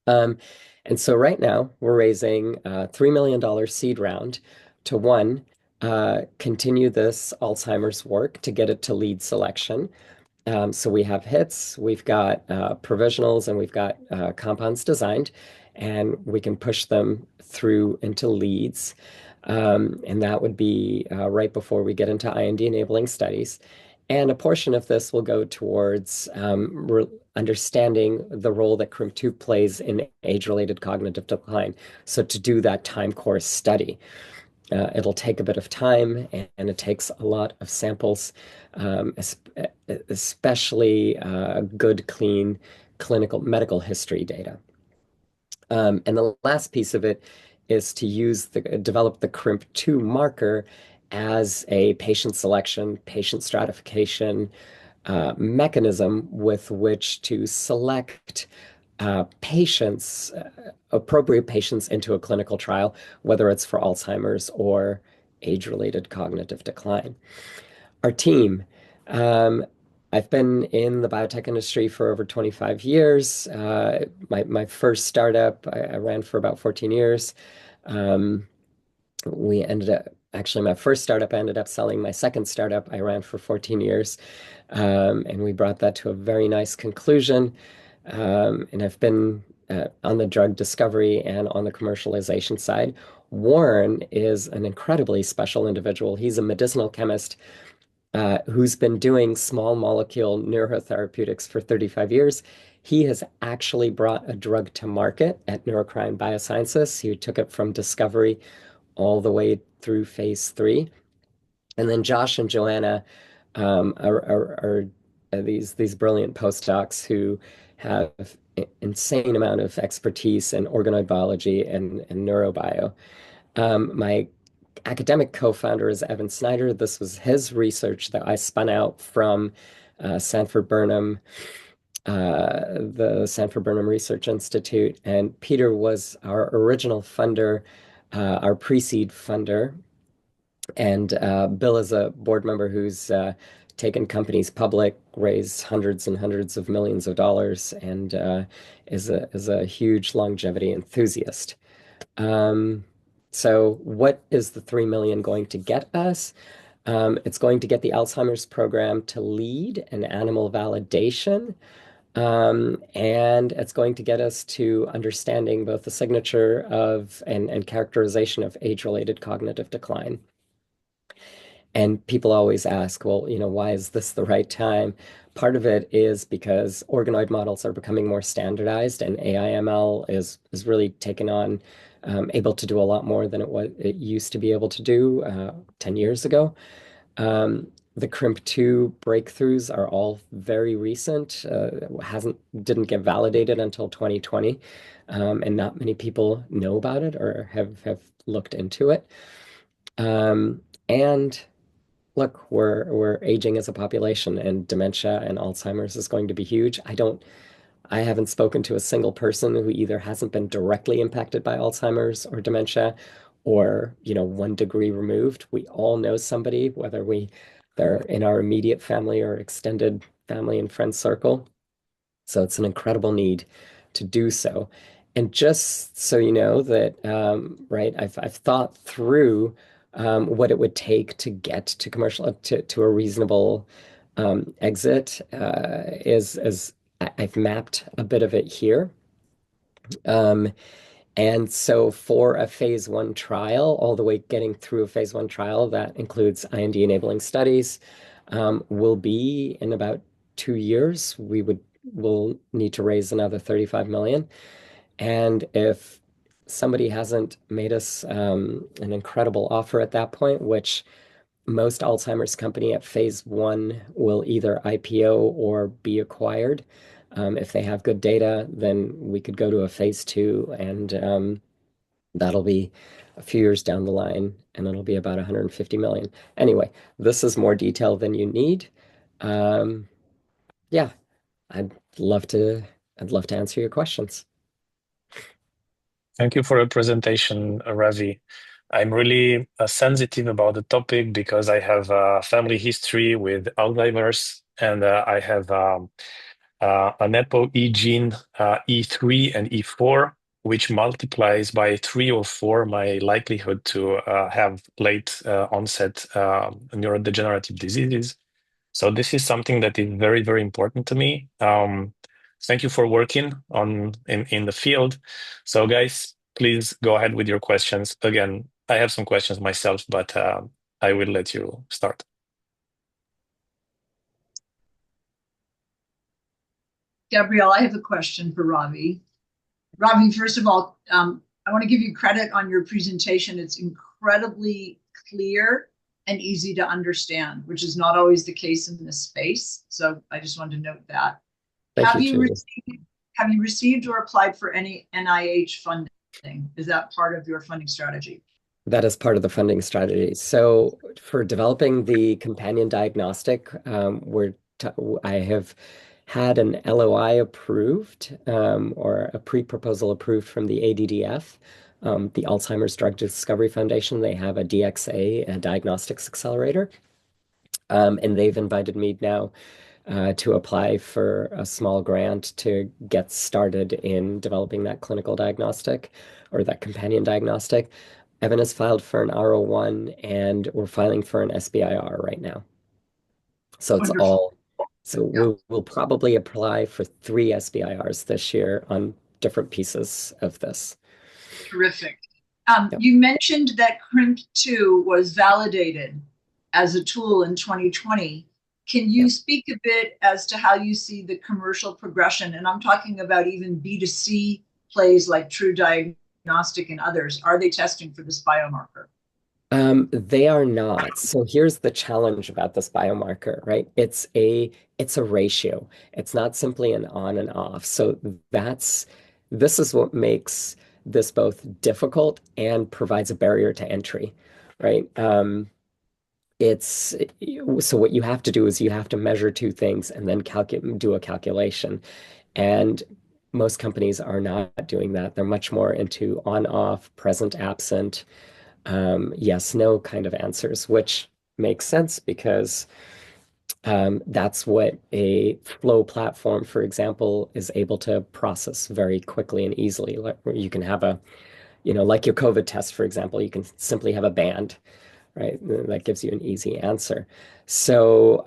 Um, and so right now we're raising a $3 million seed round to continue this Alzheimer's work to get it to lead selection. So we have hits, we've got provisionals, and we've got compounds designed, and we can push them through into leads. And that would be right before we get into IND-enabling studies. And a portion of this will go towards understanding the role that CRIM2 plays in age-related cognitive decline. So to do that time course study. It'll take a bit of time, and it takes a lot of samples, especially good, clean clinical medical history data. And the last piece of it is to develop the CRIMP2 marker as a patient selection, patient stratification mechanism with which to select appropriate patients into a clinical trial, whether it's for Alzheimer's or age-related cognitive decline. Our team, I've been in the biotech industry for over 25 years. My first startup, I ran for about 14 years. My first startup, I ended up selling my second startup. I ran for 14 years. And we brought that to a very nice conclusion. And I've been on the drug discovery and on the commercialization side. Warren is an incredibly special individual. He's a medicinal chemist who's been doing small molecule neurotherapeutics for 35 years. He has actually brought a drug to market at Neurocrine Biosciences. He took it from discovery all the way through phase 3. And then Josh and Joanna are these brilliant postdocs who have an insane amount of expertise in organoid biology and neurobio. My academic co-founder is Evan Snyder. This was his research that I spun out from Sanford Burnham, the Sanford Burnham Research Institute. And Peter was our original funder, our pre-seed funder. And Bill is a board member who's taken companies public, raised hundreds and hundreds of millions of dollars, and is a huge longevity enthusiast. So what is the 3 million going to get us? It's going to get the Alzheimer's program to lead an animal validation. And it's going to get us to understanding both the signature of and characterization of age-related cognitive decline. And people always ask, well, why is this the right time? Part of it is because organoid models are becoming more standardized, and AI/ML is really taken on, able to do a lot more than it used to be able to do 10 years ago. The CRIMP2 breakthroughs are all very recent. Didn't get validated until 2020, and not many people know about it or have looked into it. And look, we're aging as a population, and dementia and Alzheimer's is going to be huge. I haven't spoken to a single person who either hasn't been directly impacted by Alzheimer's or dementia, or, 1 degree removed. We all know somebody, whether they're in our immediate family or extended family and friend circle. So it's an incredible need to do so. And just so you know that, right, I've thought through what it would take to get to commercial to a reasonable exit. I've mapped a bit of it here. Um, and so for a phase 1 trial, all the way getting through a phase 1 trial that includes IND enabling studies, will be in about 2 years. We'll need to raise another 35 million. And if somebody hasn't made us an incredible offer at that point, which most Alzheimer's company at phase 1 will either IPO or be acquired. If they have good data, then we could go to a phase 2, and that'll be a few years down the line, and it'll be about 150 million. Anyway, this is more detail than you need. Yeah, I'd love to I'd love to answer your questions. Thank you for your presentation, Ravi. I'm really sensitive about the topic because I have a family history with Alzheimer's, and I have an ApoE gene, E3 and E4, which multiplies by 3 or 4 my likelihood to have late onset neurodegenerative diseases. So this is something that is very, very important to me. Thank you for working in the field. So guys, please go ahead with your questions. Again, I have some questions myself, but I will let you start. Gabrielle, I have a question for Ravi. Ravi, first of all, I want to give you credit on your presentation. It's incredibly clear and easy to understand, which is not always the case in this space. So I just wanted to note that. Thank you, Julie. Have you received or applied for any NIH funding? Is that part of your funding strategy? That is part of the funding strategy. So for developing the companion diagnostic, I have had an LOI approved, or a pre-proposal approved from the ADDF, the Alzheimer's Drug Discovery Foundation. They have a DXA, a diagnostics accelerator, and they've invited me now to apply for a small grant to get started in developing that clinical diagnostic or that companion diagnostic. Evan has filed for an R01, and we're filing for an SBIR right now. So it's Wonderful. all, so we'll probably apply for 3 SBIRs this year on different pieces of this. Terrific. You mentioned that CRIMP2 was validated as a tool in 2020. Can you speak a bit as to how you see the commercial progression? And I'm talking about even B2C plays like True Diagnostic and others. Are they testing for this biomarker? They are not. So here's the challenge about this biomarker, right? It's a ratio. It's not simply an on and off. So this is what makes this both difficult and provides a barrier to entry, right? So what you have to do is you have to measure 2 things and then do a calculation. And most companies are not doing that. They're much more into on, off, present, absent, yes, no kind of answers, which makes sense because that's what a flow platform, for example, is able to process very quickly and easily. Like you can have like your COVID test, for example, you can simply have a band, right? That gives you an easy answer. So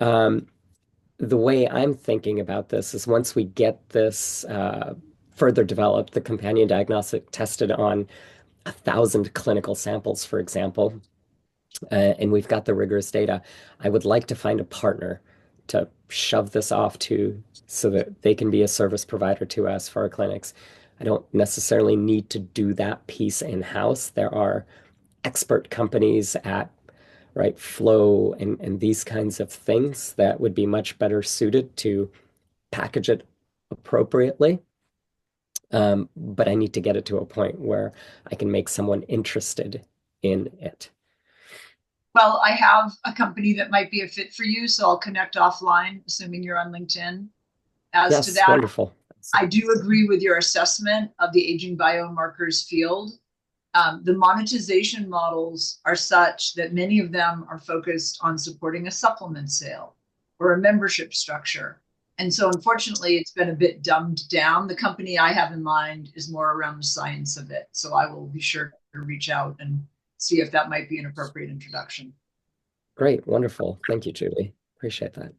the way I'm thinking about this is once we get this further developed, the companion diagnostic tested on 1,000 clinical samples, for example, and we've got the rigorous data, I would like to find a partner to shove this off to so that they can be a service provider to us for our clinics. I don't necessarily need to do that piece in-house. There are expert companies at right flow and these kinds of things that would be much better suited to package it appropriately. But I need to get it to a point where I can make someone interested in it. Well, I have a company that might be a fit for you, so I'll connect offline, assuming you're on LinkedIn. As to Yes, that, wonderful. I do agree with your assessment of the aging biomarkers field. The monetization models are such that many of them are focused on supporting a supplement sale or a membership structure. And so, unfortunately, it's been a bit dumbed down. The company I have in mind is more around the science of it. So, I will be sure to reach out and see if that might be an appropriate introduction. Great, wonderful. Thank you, Julie. Appreciate that.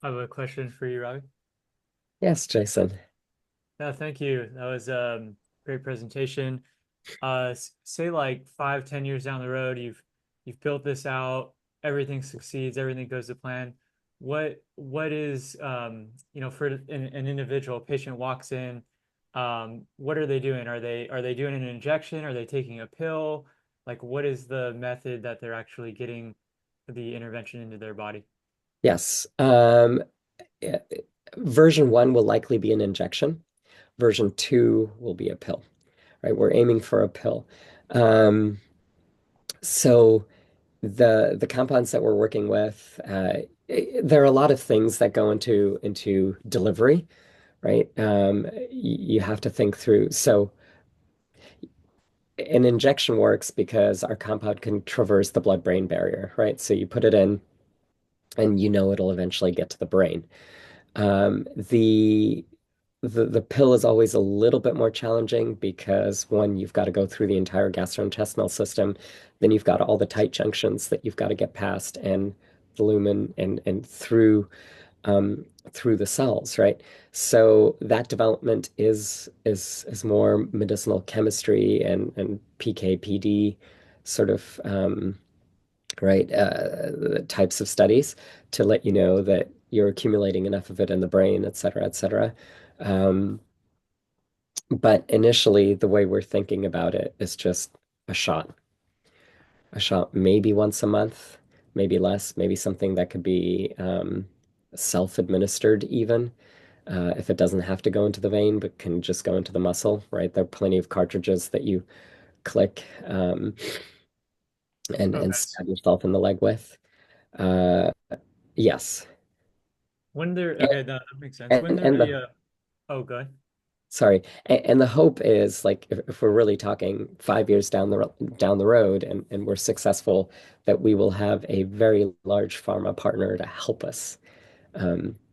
I have a question for you, Robbie. Yes, Jason. Yeah, thank you. That was a great presentation. Say like 5, 10 years down the road, you've built this out, everything succeeds, everything goes to plan. What is for an individual, a patient walks in, what are they doing? Are they doing an injection? Are they taking a pill? Like what is the method that they're actually getting the intervention into their body? Yes. Yeah, version one will likely be an injection. Version two will be a pill, right? We're aiming for a pill. Um, so the compounds that we're working with, there are a lot of things that go into delivery, right? You have to think through. So an injection works because our compound can traverse the blood-brain barrier, right? So you put it in, and you know it'll eventually get to the brain. The pill is always a little bit more challenging because one, you've got to go through the entire gastrointestinal system, then you've got all the tight junctions that you've got to get past and the lumen and through the cells, right? So that development is more medicinal chemistry and PK/PD sort of right types of studies to let you know that you're accumulating enough of it in the brain, et cetera, et cetera. Um, but initially, the way we're thinking about it is just a shot, a shot maybe once a month, maybe less, maybe something that could be self-administered even, if it doesn't have to go into the vein, but can just go into the muscle, right? There are plenty of cartridges that you click and Okay. stab yourself in the leg with. Uh, yes. Okay, that makes sense. When And, there and be the a Oh, good. sorry, and the hope is like if we're really talking 5 years down the road and we're successful, that we will have a very large pharma partner to help us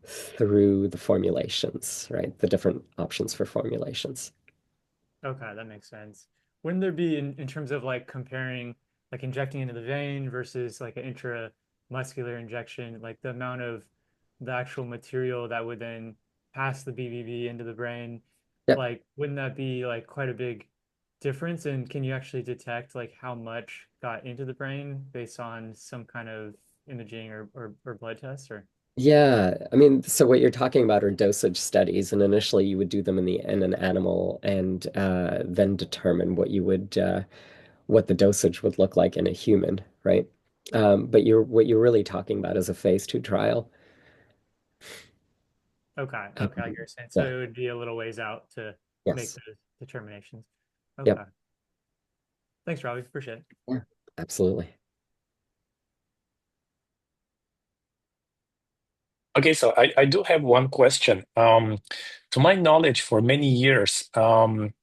through the formulations, right? The different options for formulations. Okay, that makes sense. Wouldn't there be in terms of like comparing like injecting into the vein versus like an intramuscular injection, like the amount of the actual material that would then pass the BBB into the brain, Yep. like wouldn't that be like quite a big difference? And can you actually detect like how much got into the brain based on some kind of imaging or blood test or? Yeah, I mean, so what you're talking about are dosage studies, and initially you would do them in an animal, and then determine what the dosage would look like in a human, right? But what you're really talking about is a phase 2 trial. Okay, okay, I get what you're saying. So Yeah. it would be a little ways out to make Yes. those determinations. Yep. Okay. Thanks, Robbie. Appreciate it. Yeah. Absolutely. Okay, so I do have one question. To my knowledge, for many years, the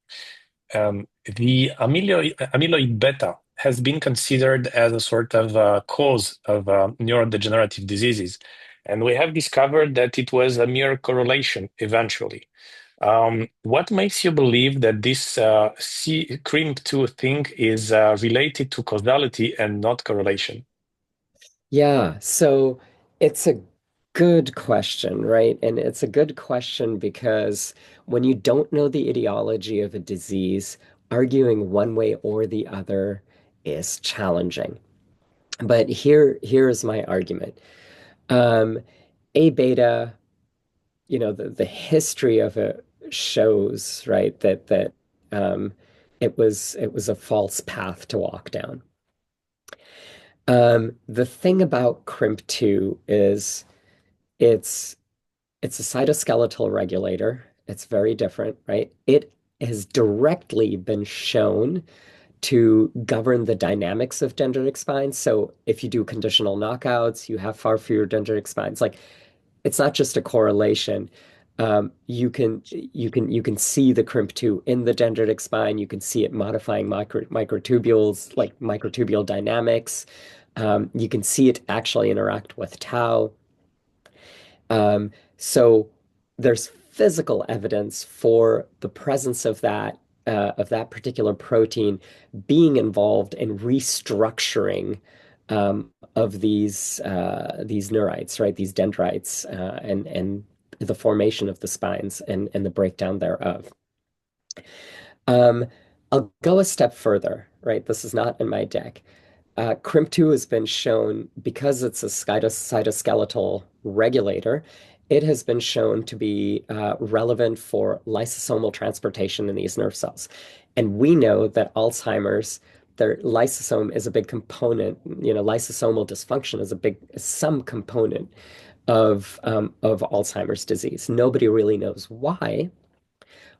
amyloid beta has been considered as a sort of cause of neurodegenerative diseases. And we have discovered that it was a mere correlation eventually. What makes you believe that this CRIMP2 thing is related to causality and not correlation? Yeah, so it's a good question, right? And it's a good question because when you don't know the etiology of a disease, arguing one way or the other is challenging. But here is my argument. Um, A beta, the history of it shows, right, that um, it was a false path to walk down. The thing about CRIMP2 is it's it's a cytoskeletal regulator. It's very different, right? It has directly been shown to govern the dynamics of dendritic spines. So if you do conditional knockouts, you have far fewer dendritic spines. Like it's not just a correlation. You can see the CRIMP2 in the dendritic spine. You can see it modifying microtubules, like microtubule dynamics. You can see it actually interact with tau. So there's physical evidence for the presence of that particular protein being involved in restructuring of these neurites, right? These dendrites, and the formation of the spines and the breakdown thereof. Um, I'll go a step further, right? This is not in my deck. CRIMP2 has been shown, because it's a cytoskeletal regulator, it has been shown to be relevant for lysosomal transportation in these nerve cells. And we know that Alzheimer's, their lysosome is a big component, lysosomal dysfunction is some component of Alzheimer's disease. Nobody really knows why.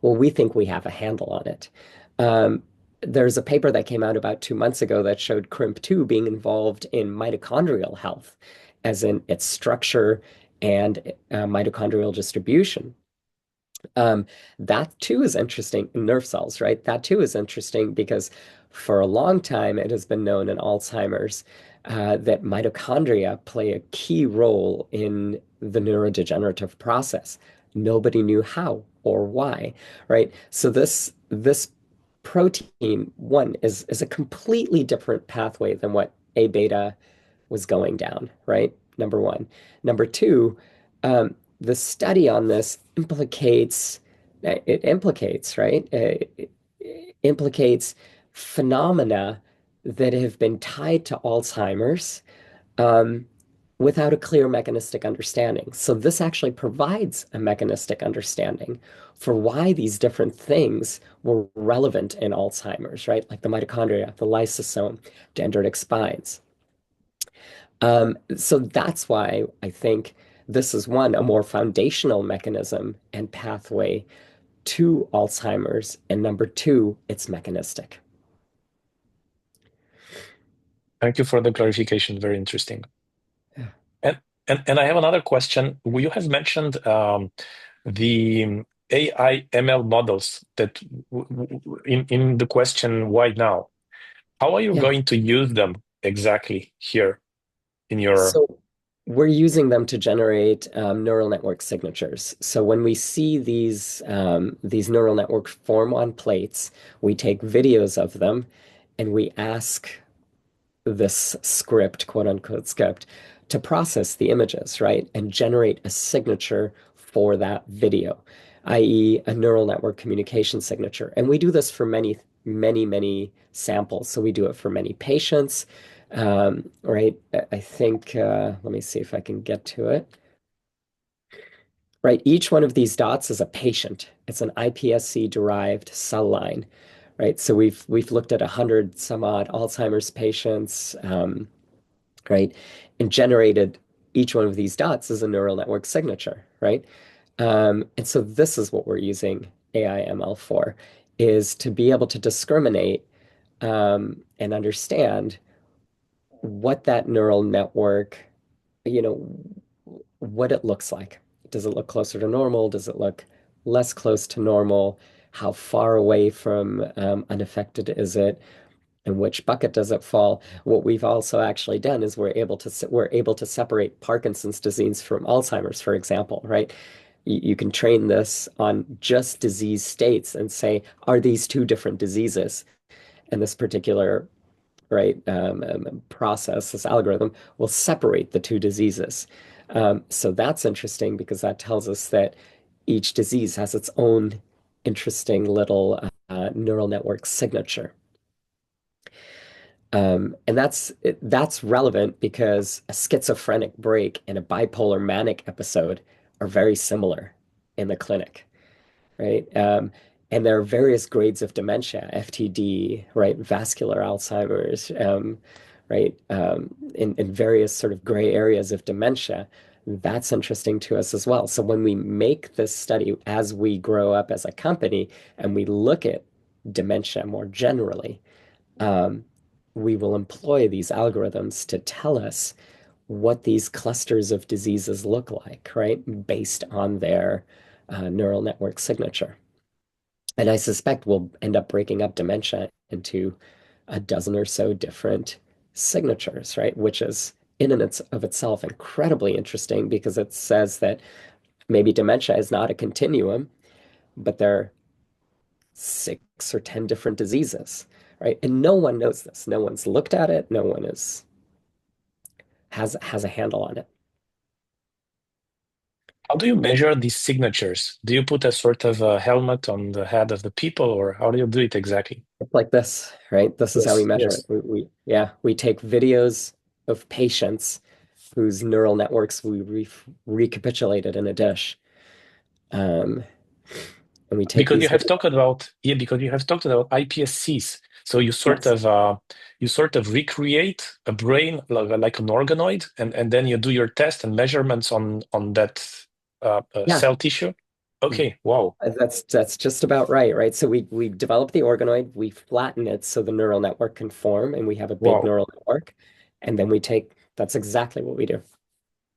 Well, we think we have a handle on it. Um, there's a paper that came out about 2 months ago that showed CRIMP2 being involved in mitochondrial health, as in its structure and mitochondrial distribution. That too is interesting in nerve cells, right? That too is interesting because for a long time it has been known in Alzheimer's that mitochondria play a key role in the neurodegenerative process. Nobody knew how or why, right? So this protein one is a completely different pathway than what A beta was going down, right? Number one. Number two, the study on this implicates, right? It implicates phenomena that have been tied to Alzheimer's um, without a clear mechanistic understanding. So this actually provides a mechanistic understanding for why these different things were relevant in Alzheimer's, right? Like the mitochondria, the lysosome, dendritic spines. So that's why I think this is one, a more foundational mechanism and pathway to Alzheimer's, and number two, it's mechanistic. Thank you for the clarification. Very interesting. Yeah. And I have another question. You have mentioned the AI ML models that in the question, why now? How are you Yeah. going to use them exactly here in your? So we're using them to generate neural network signatures. So when we see these neural networks form on plates, we take videos of them and we ask this script, quote unquote script, to process the images, right? And generate a signature for that video, i.e., a neural network communication signature. And we do this for many, many, many samples. So we do it for many patients, right? I think, let me see if I can get to it. Right, each one of these dots is a patient. It's an iPSC-derived cell line, right? So we've looked at 100 some odd Alzheimer's patients, right, and generated each one of these dots as a neural network signature, right? And so this is what we're using AI ML for, is to be able to discriminate and understand what that neural network, you know, what it looks like. Does it look closer to normal? Does it look less close to normal? How far away from unaffected is it? And which bucket does it fall? What we've also actually done is we're able to separate Parkinson's disease from Alzheimer's, for example, right? You can train this on just disease states and say, are these two different diseases? And this particular right process, this algorithm will separate the two diseases. So that's interesting because that tells us that each disease has its own interesting little neural network signature. And that's relevant because a schizophrenic break and a bipolar manic episode are very similar in the clinic, right? And there are various grades of dementia, FTD, right? Vascular Alzheimer's, right? In various sort of gray areas of dementia. That's interesting to us as well. So when we make this study as we grow up as a company and we look at dementia more generally, um, we will employ these algorithms to tell us what these clusters of diseases look like, right? Based on their neural network signature. And I suspect we'll end up breaking up dementia into a dozen or so different signatures, right? Which is in and of itself incredibly interesting because it says that maybe dementia is not a continuum, but there are 6 or 10 different diseases, right? And no one knows this. No one's looked at it. No one has a handle on it. How do you measure these signatures? Do you put a sort of a helmet on the head of the people, or how do you do it exactly? It's like this, right? This is how we Yes, measure it. yes. We take videos of patients whose neural networks we recapitulated in a dish. Um, and we take Because these you have videos. talked about because you have talked about iPSCs. So Yes. you sort of recreate a brain like an organoid, and then you do your test and measurements on that Yeah. cell tissue. Okay, wow, That's just about right, right? So we develop the organoid, we flatten it so the neural network can form, and we have a big wow. neural network, and then we take, that's exactly what we do.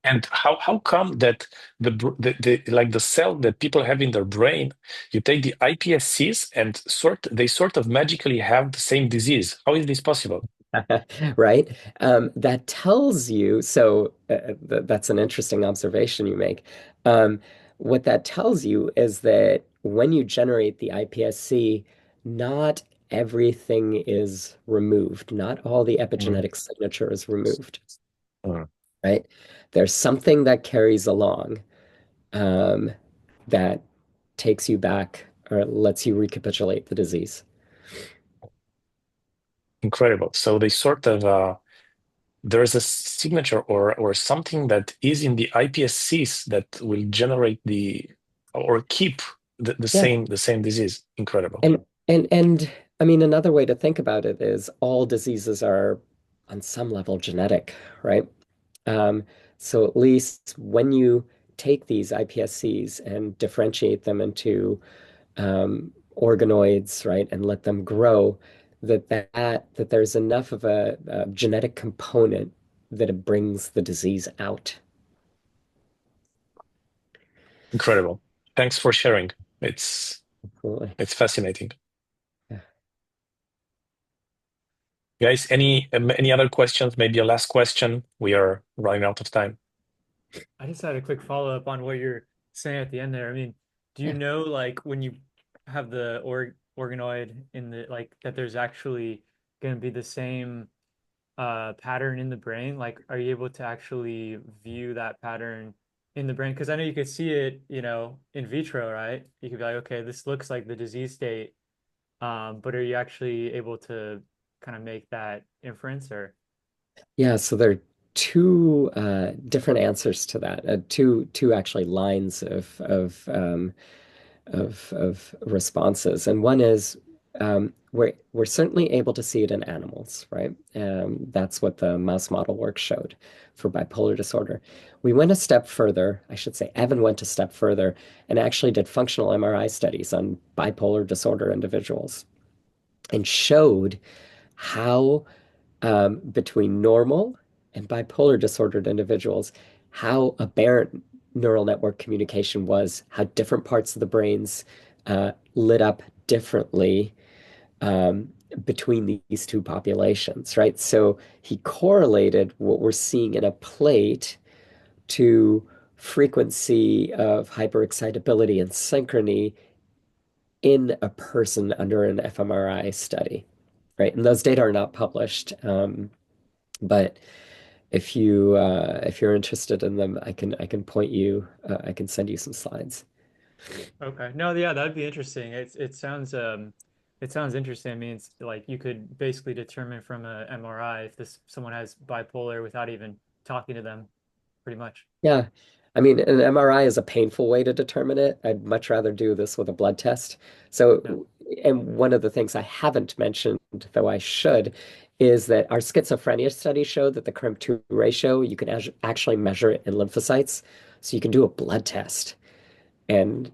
And how come that the like the cell that people have in their brain, you take the iPSCs and they sort of magically have the same disease? How is this possible? Right? That tells you, so that's an interesting observation you make. Um, what that tells you is that when you generate the iPSC, not everything is removed. Not all the Mm, epigenetic signature is removed, mm. right? There's something that carries along um, that takes you back or lets you recapitulate the disease. Incredible. So they sort of there's a signature or something that is in the iPSCs that will generate the or keep Yeah. the same disease. Incredible. And I mean, another way to think about it is all diseases are on some level genetic, right? Um, so at least when you take these iPSCs and differentiate them into organoids, right, and let them grow, that there's enough of a genetic component that it brings the disease out. Incredible. Thanks for sharing. It's Absolutely. it's fascinating. Yeah. Guys, any other questions? Maybe a last question. We are running out of time. I just had a quick follow-up on what you're saying at the end there. I mean, do you Yeah. know like when you have the organoid in the like that there's actually going to be the same pattern in the brain? Like, are you able to actually view that pattern in the brain? Because I know you could see it, in vitro, right? You could be like, okay, this looks like the disease state, but are you actually able to kind of make that inference or? Yeah, so there are two different answers to that. Two actually lines of responses, and one is we're certainly able to see it in animals, right? That's what the mouse model work showed for bipolar disorder. We went a step further. I should say, Evan went a step further and actually did functional MRI studies on bipolar disorder individuals and showed how between normal and bipolar disordered individuals, how aberrant neural network communication was, how different parts of the brains lit up differently um, between these two populations, right? So he correlated what we're seeing in a plate to frequency of hyperexcitability and synchrony in a person under an fMRI study, right? And those data are not published. But if you're interested in them, I can point you. I can send you some slides. Okay. No, yeah, that'd be interesting. It sounds it sounds interesting. I mean, it's like you could basically determine from a MRI if this someone has bipolar without even talking to them, pretty much. Yeah. I mean, an MRI is a painful way to determine it. I'd much rather do this with a blood test. Yeah. So, and one of the things I haven't mentioned, though I should, is that our schizophrenia study showed that the CRIM2 ratio, you can actually measure it in lymphocytes. So you can do a blood test and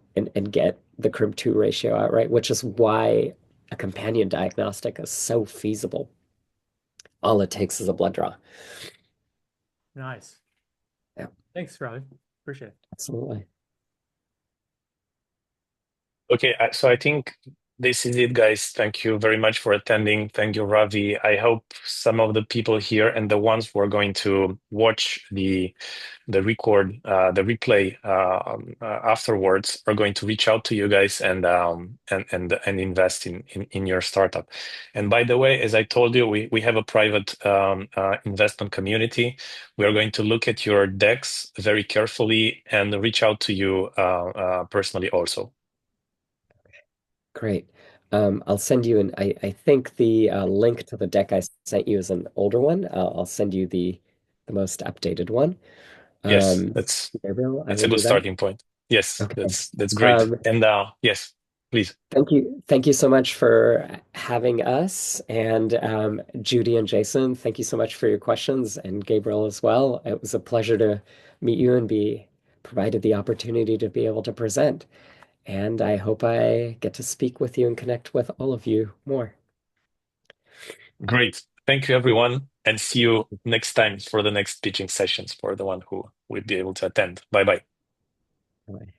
get the CRIM2 ratio outright, which is why a companion diagnostic is so feasible. All it takes is a blood draw. Nice. Yeah, Thanks, Robbie. Appreciate it. absolutely. Okay, so I think this is it, guys. Thank you very much for attending. Thank you, Ravi. I hope some of the people here and the ones who are going to watch the replay afterwards are going to reach out to you guys and invest in your startup. And by the way, as I told you, we have a private investment community. We are going to look at your decks very carefully and reach out to you personally also. Great. I'll send you I think the link to the deck I sent you is an older one. I'll send you the most updated one. Yes, Um, that's Gabriel, I that's a will good do that. starting point. Yes, Okay. that's great. Um, And yes, please. Thank you. Thank you so much for having us. And Judy and Jason, thank you so much for your questions, and Gabriel as well. It was a pleasure to meet you and be provided the opportunity to be able to present. And I hope I get to speak with you and connect with all of you more. Great. Thank you, everyone, and see you next time for the next pitching sessions for the one who will be able to attend. Bye bye. Bye.